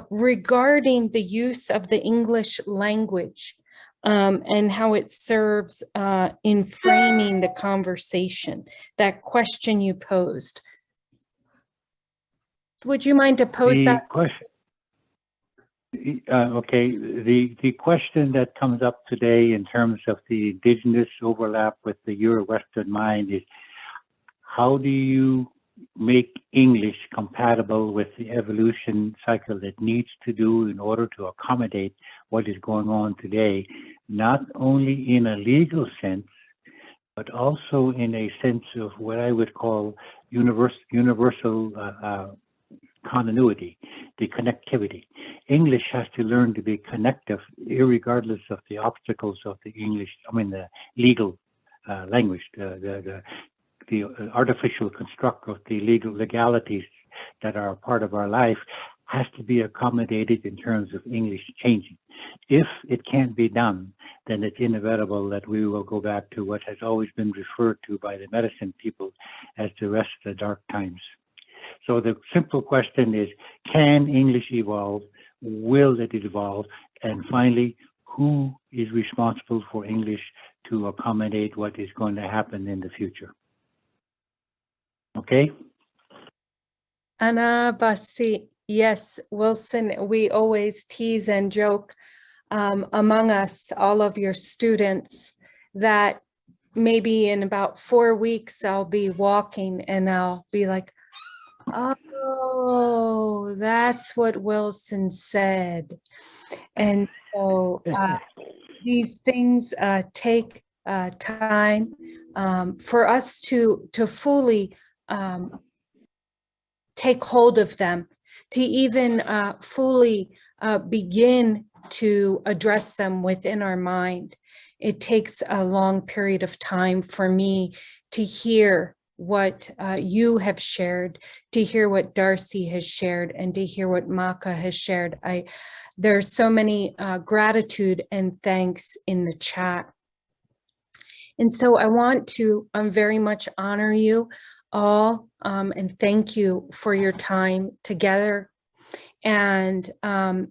B: regarding the use of the English language and how it serves in framing the conversation, that question you posed. Would you mind to pose that?
D: Question, okay, the question that comes up today in terms of the Indigenous overlap with the Euro-Western mind is, how do you make English compatible with the evolution cycle that needs to do in order to accommodate what is going on today, not only in a legal sense, but also in a sense of what I would call universal continuity, the connectivity. English has to learn to be connective, irregardless of the obstacles of the the legal language, the artificial construct of the legalities that are a part of our life has to be accommodated in terms of English changing. If it can't be done, then it's inevitable that we will go back to what has always been referred to by the medicine people as the rest of the dark times. So the simple question is, can English evolve? Will it evolve? And finally, who is responsible for English to accommodate what is going to happen in the future? Okay?
B: Anabasi, yes, Wilson, we always tease and joke among us, all of your students, that maybe in about 4 weeks I'll be walking and I'll be like, oh, that's what Wilson said. And so these things take time for us to fully take hold of them, to even fully begin to address them within our mind. It takes a long period of time for me to hear what you have shared, to hear what Darcy has shared, and to hear what Maka has shared. There's so many gratitude and thanks in the chat. And so I want to very much honor you all and thank you for your time together. And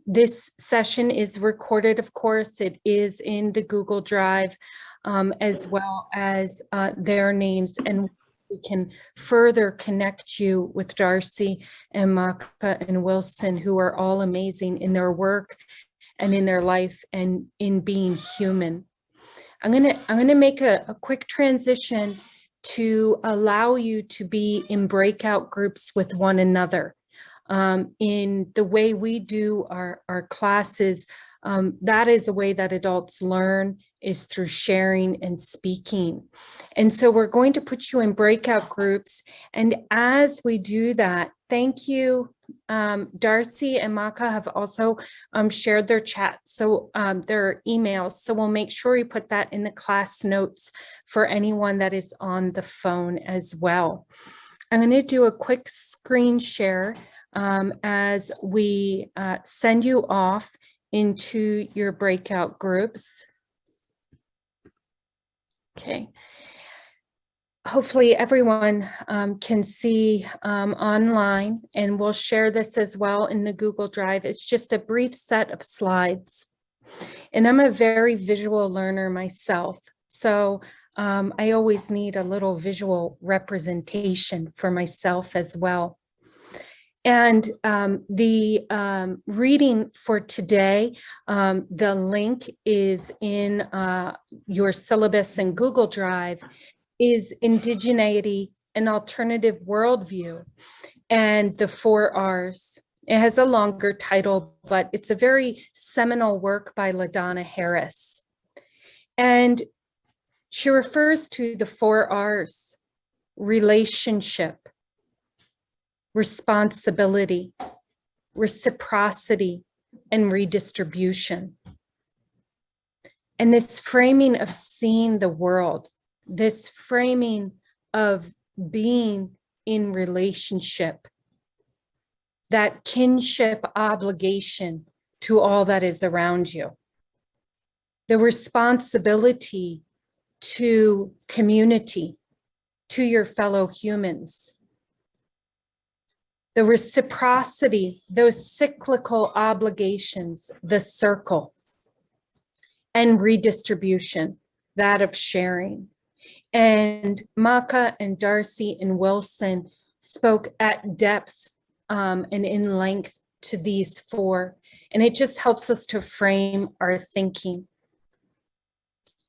B: this session is recorded, of course. It is in the Google Drive, as well as their names. And we can further connect you with Darcy and Maka and Wilson, who are all amazing in their work and in their life and in being human. I'm gonna make a quick transition to allow you to be in breakout groups with one another. In the way we do our classes, that is a way that adults learn, is through sharing and speaking. And so we're going to put you in breakout groups. And as we do that, thank you. Darcy and Maka have also shared their chat, so their emails. So we'll make sure we put that in the class notes for anyone that is on the phone as well. I'm going to do a quick screen share as we send you off into your breakout groups. Okay. Hopefully everyone can see online, and we'll share this as well in the Google Drive. It's just a brief set of slides. And I'm a very visual learner myself. So I always need a little visual representation for myself as well. And the reading for today, the link is in your syllabus in Google Drive, is Indigeneity, an Alternative Worldview, and the 4 R's. It has a longer title, but it's a very seminal work by LaDonna Harris. And she refers to the 4 R's: relationship, responsibility, reciprocity, and redistribution. And this framing of seeing the world, this framing of being in relationship that kinship obligation to all that is around you, the responsibility to community, to your fellow humans, the reciprocity, those cyclical obligations, the circle, and redistribution, that of sharing. And Maka and Darcy and Wilson spoke at depth and in length to these four, and it just helps us to frame our thinking.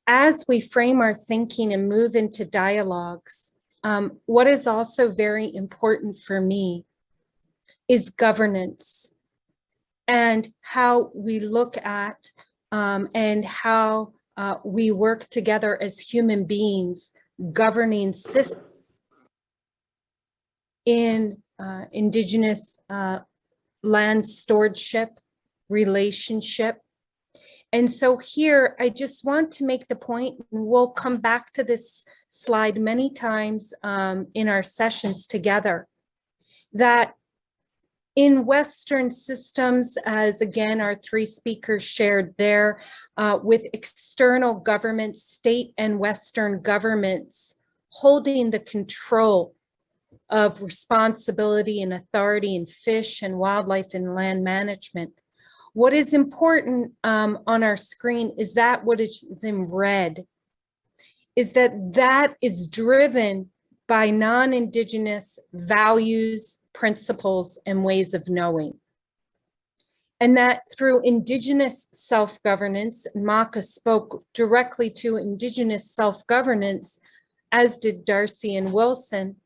B: As we frame our thinking and move into dialogues, what is also very important for me is governance and how we look at and how we work together as human beings governing systems in Indigenous land stewardship, relationship. And so here, I just want to make the point, and we'll come back to this slide many times in our sessions together, that in Western systems, as again, our three speakers shared there, with external governments, state and Western governments holding the control of responsibility and authority in fish and wildlife and land management. What is important on our screen is that what is in red is that is driven by non-Indigenous values, principles, and ways of knowing. And that through Indigenous self-governance, Maka spoke directly to Indigenous self-governance, as did Darcy and Wilson,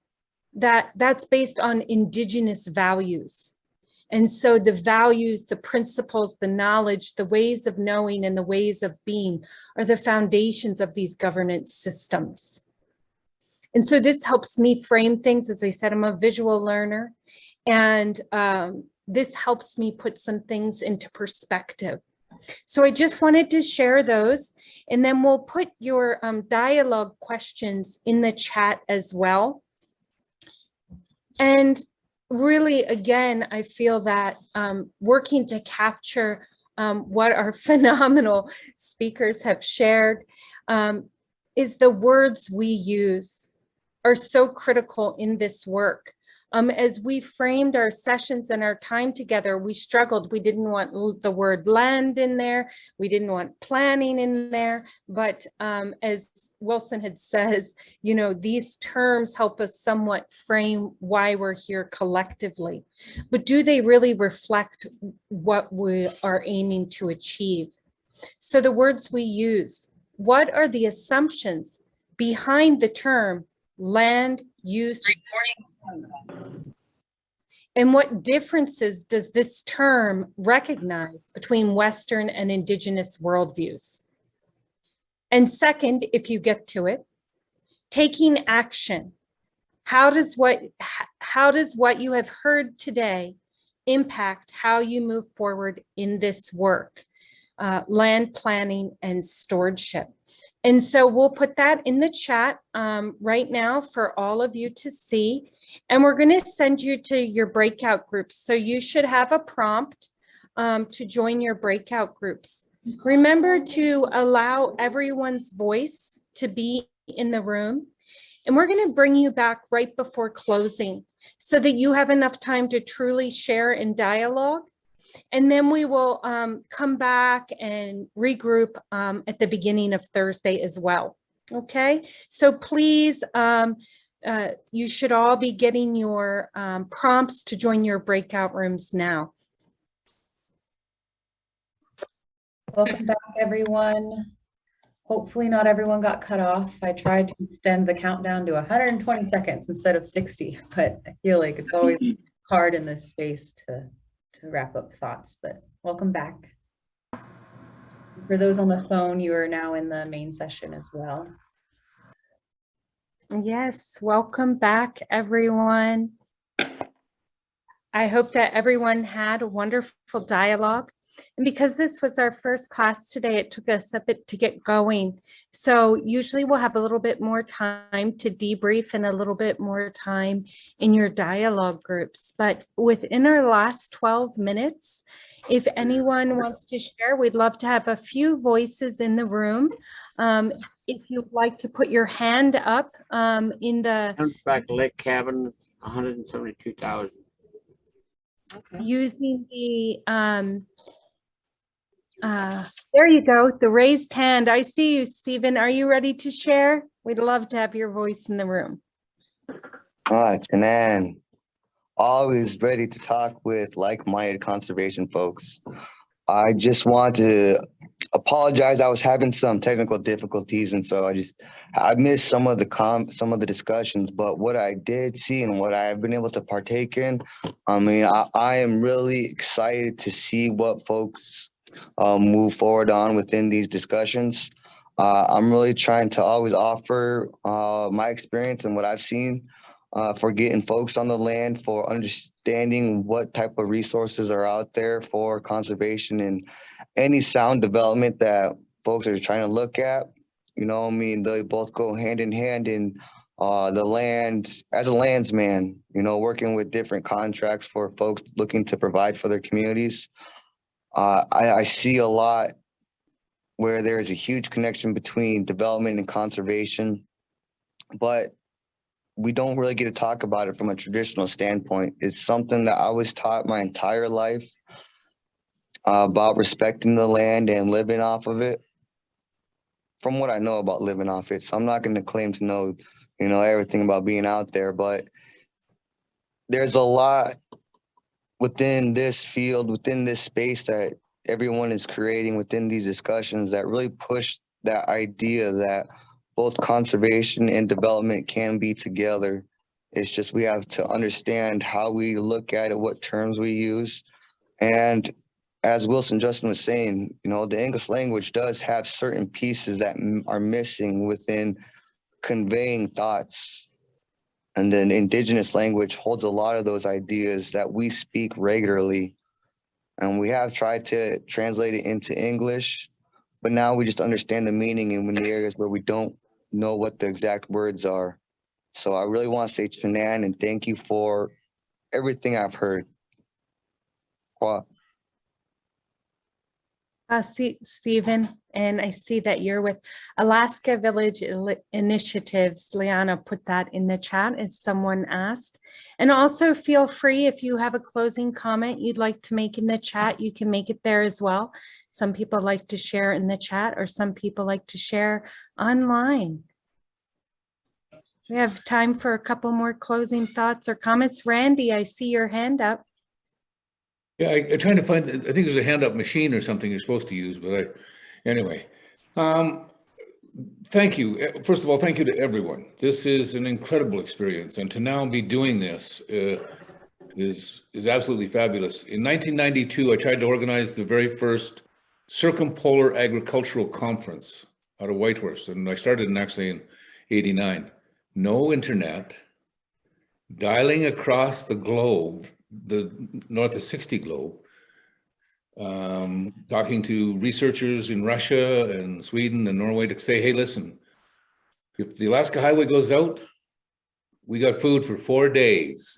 B: that's based on Indigenous values. And so the values, the principles, the knowledge, the ways of knowing, and the ways of being are the foundations of these governance systems. And so this helps me frame things. As I said, I'm a visual learner, and this helps me put some things into perspective. So I just wanted to share those, and then we'll put your dialogue questions in the chat as well. And really, again, I feel that working to capture what our phenomenal speakers have shared is the words we use are so critical in this work. As we framed our sessions and our time together, we struggled. We didn't want the word land in there. We didn't want planning in there. But as Wilson had says, you know, these terms help us somewhat frame why we're here collectively. But do they really reflect what we are aiming to achieve? So the words we use, what are the assumptions behind the term land use? And what differences does this term recognize between Western and Indigenous worldviews? And second, if you get to it, taking action. How does what you have heard today impact how you move forward in this work, land planning and stewardship? And so we'll put that in the chat right now for all of you to see. And we're going to send you to your breakout groups. So you should have a prompt to join your breakout groups. Remember to allow everyone's voice to be in the room. And we're going to bring you back right before closing so that you have enough time to truly share in dialogue. And then we will come back and regroup at the beginning of Thursday as well. Okay, so please, you should all be getting your prompts to join your breakout rooms now.
G: Welcome back, everyone. Hopefully not everyone got cut off. I tried to extend the countdown to 120 seconds instead of 60, but I feel like it's always hard in this space to wrap up thoughts, but welcome back. For those on the phone, you are now in the main session as well.
B: Yes, welcome back, everyone. I hope that everyone had a wonderful dialogue. And because this was our first class today, it took us a bit to get going. So usually we'll have a little bit more time to debrief and a little bit more time in your dialogue groups. But within our last 12 minutes, if anyone wants to share, we'd love to have a few voices in the room. If you'd like to put your hand up in the
H: Hunchback Lake Cabin, 172,000.
A: Okay.
B: using the there you go, the raised hand. I see you, Stephen. Are you ready to share? We'd love to have your voice in the room.
I: Tanan, always ready to talk with like-minded conservation folks. I just want to apologize. I was having some technical difficulties, and so I missed some of the discussions. But what I did see and what I've been able to partake in, I mean, I am really excited to see what folks move forward on within these discussions. I'm really trying to always offer my experience and what I've seen for getting folks on the land, for understanding what type of resources are out there for conservation and any sound development that folks are trying to look at. You know, I mean, they both go hand in hand in the land, as a landsman, you know, working with different contracts for folks looking to provide for their communities. I see a lot where there is a huge connection between development and conservation, but we don't really get to talk about it from a traditional standpoint. It's something that I was taught my entire life about respecting the land and living off of it. From what I know about living off it, so I'm not going to claim to know, you know, everything about being out there, but there's a lot within this field, within this space that everyone is creating within these discussions that really push that idea that both conservation and development can be together. It's just we have to understand how we look at it, what terms we use. And as Wilson Justin was saying, you know, the English language does have certain pieces that are missing within conveying thoughts. And then Indigenous language holds a lot of those ideas that we speak regularly. And we have tried to translate it into English, but now we just understand the meaning in the areas where we don't know what the exact words are. So I really want to say Tanan and thank you for everything I've heard. Qua.
B: Stephen, and I see that you're with Alaska Village Initiatives. Liana put that in the chat as someone asked. And also feel free, if you have a closing comment you'd like to make in the chat, you can make it there as well. Some people like to share in the chat, or some people like to share online. We have time for a couple more closing thoughts or comments. Randy, I see your hand up.
J: Yeah, I'm trying to find, I think there's a hand up machine or something you're supposed to use, but anyway. Thank you. First of all, thank you to everyone. This is an incredible experience, and to now be doing this is absolutely fabulous. In 1992, I tried to organize the very first Circumpolar Agricultural Conference out of Whitehorse, and I started actually in '89. No internet, dialing across the globe, the north of 60 globe, talking to researchers in Russia and Sweden and Norway to say, hey, listen, if the Alaska Highway goes out, we got food for 4 days.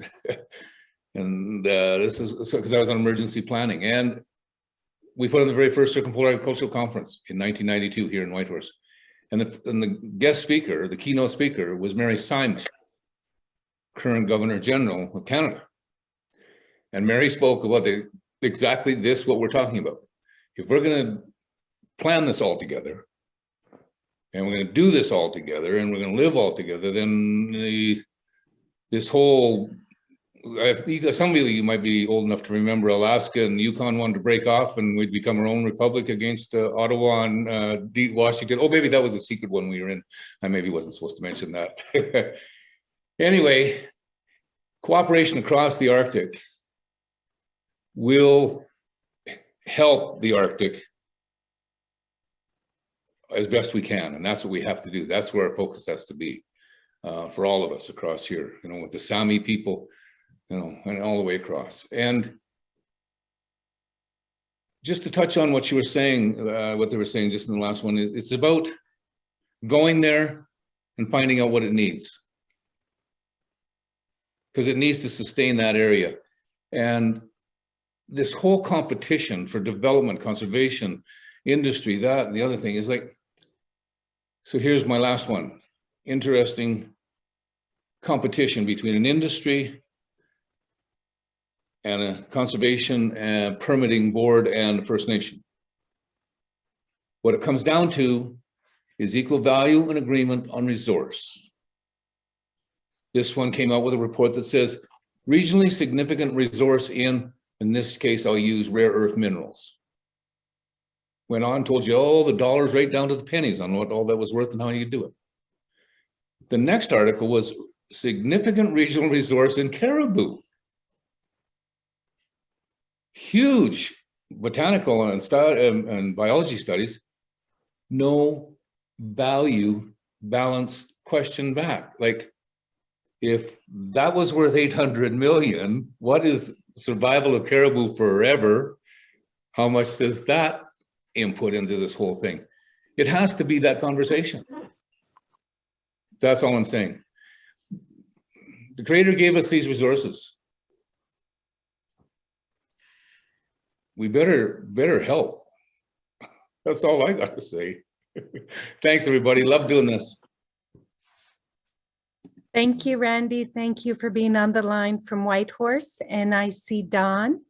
J: And this is because I was on emergency planning. And we put on the very first Circumpolar Agricultural Conference in 1992 here in Whitehorse. And the guest speaker, the keynote speaker, was Mary Simon, current Governor General of Canada. And Mary spoke about exactly this, what we're talking about. If we're going to plan this all together, and we're going to do this all together, and we're going to live all together, then this whole, some of you might be old enough to remember Alaska and Yukon wanted to break off and we'd become our own republic against Ottawa and Washington. Oh, maybe that was a secret one we were in. I maybe wasn't supposed to mention that. Anyway, cooperation across the Arctic will help the Arctic as best we can. And that's what we have to do. That's where our focus has to be for all of us across here, you know, with the Sami people, you know, and all the way across. And just to touch on what you were saying, what they were saying just in the last one, is it's about going there and finding out what it needs. Because it needs to sustain that area. And this whole competition for development, conservation, industry, that, and the other thing is like, so here's my last one. Interesting competition between an industry and a conservation and permitting board and a First Nation. What it comes down to is equal value and agreement on resource. This one came out with a report that says regionally significant resource in this case, I'll use rare earth minerals. Went on, told you all the dollars right down to the pennies on what all that was worth and how you do it. The next article was significant regional resource in caribou. Huge botanical and biology studies. No value balance question back. Like, if that was worth 800 million, what is survival of caribou forever? How much does that input into this whole thing? It has to be that conversation. That's all I'm saying. The Creator gave us these resources. We better help. That's all I got to say. Thanks, everybody. Love doing this.
B: Thank you, Randy. Thank you for being on the line from Whitehorse. And I see Don.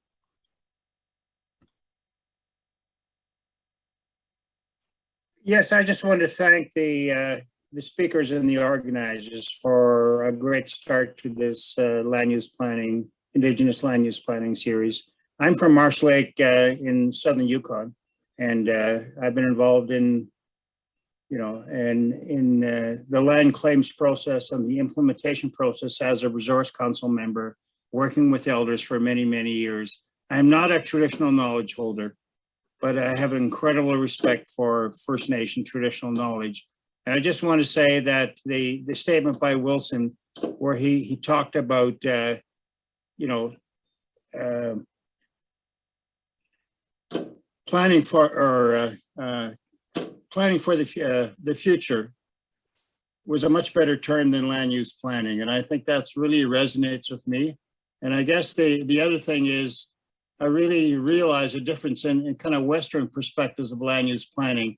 K: Yes, I just wanted to thank the speakers and the organizers for a great start to this land use planning, Indigenous land use planning series. I'm from Marsh Lake in southern Yukon, and I've been involved in the land claims process and the implementation process as a resource council member, working with elders for many, many years. I'm not a traditional knowledge holder, but I have incredible respect for First Nation traditional knowledge. And I just want to say that the statement by Wilson, where he talked about, planning for the future was a much better term than land use planning. And I think that's really resonates with me. And I guess the other thing is, I really realize a difference in kind of Western perspectives of land use planning.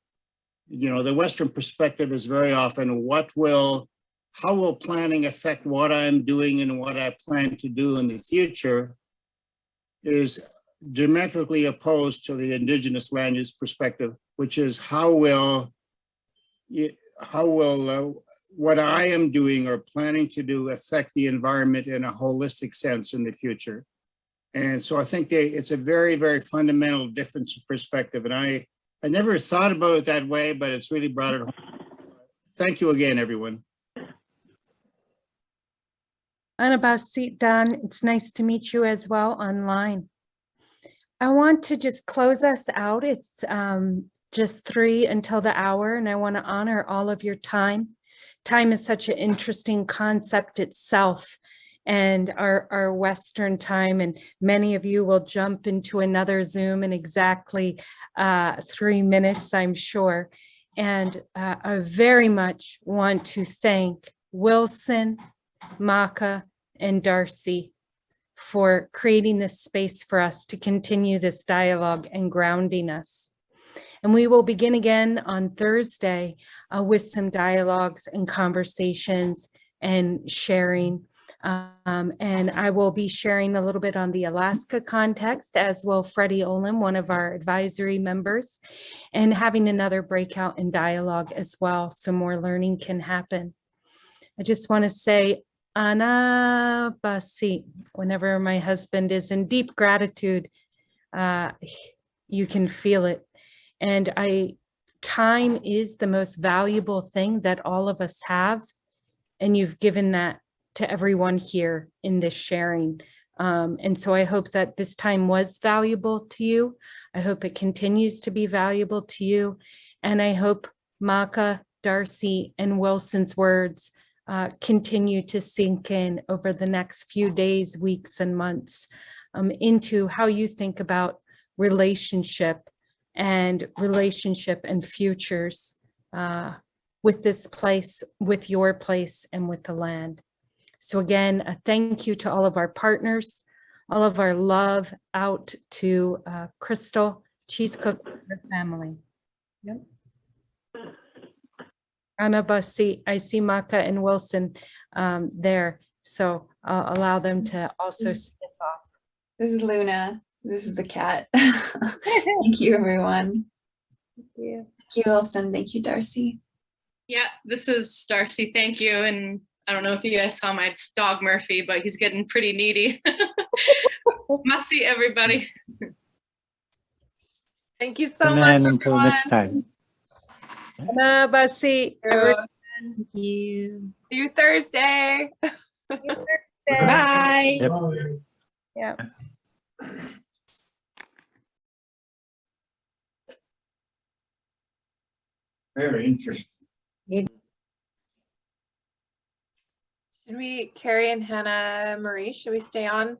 K: You know, the Western perspective is very often how will planning affect what I'm doing and what I plan to do in the future, is diametrically opposed to the Indigenous land use perspective, which is how will what I am doing or planning to do affect the environment in a holistic sense in the future. And so I think it's a very, very fundamental difference of perspective. And I never thought about it that way, but it's really brought it home. Thank you again, everyone.
B: Anabasit Dan, it's nice to meet you as well online. I want to just close us out. It's just 3 until the hour, and I want to honor all of your time. Time is such an interesting concept itself, and our Western time, and many of you will jump into another Zoom in exactly 3 minutes, I'm sure. And I very much want to thank Wilson, Maka, and Darcy for creating this space for us to continue this dialogue and grounding us. And we will begin again on Thursday with some dialogues and conversations and sharing. And I will be sharing a little bit on the Alaska context, as will Freddie Olin, one of our advisory members, and having another breakout and dialogue as well, so more learning can happen. I just want to say, Ana Basi, whenever my husband is in deep gratitude, you can feel it. And time is the most valuable thing that all of us have. And you've given that to everyone here in this sharing. And so I hope that this time was valuable to you. I hope it continues to be valuable to you. And I hope Maka, Darcy, and Wilson's words continue to sink in over the next few days, weeks, and months into how you think about relationship and futures with this place, with your place, and with the land. So again, a thank you to all of our partners, all of our love out to Crystal, Cheese Cook, and her family. Yep. Anabasi, I see Maka and Wilson there, so I'll allow them to also step off.
E: This is Luna. This is the cat. Thank you, everyone.
B: Thank you.
E: Thank you, Wilson. Thank you, Darcy.
F: Yeah, this is Darcy. Thank you. And I don't know if you guys saw my dog Murphy, but he's getting pretty needy. Masi, everybody.
C: Thank you so much,
D: Until
C: everyone.
D: next time.
B: Anabasi.
A: Thank you.
C: See you Thursday.
E: Bye.
D: Yep.
B: Yeah.
K: Very interesting.
C: Should we, Carrie and Hannah Marie, should we stay on?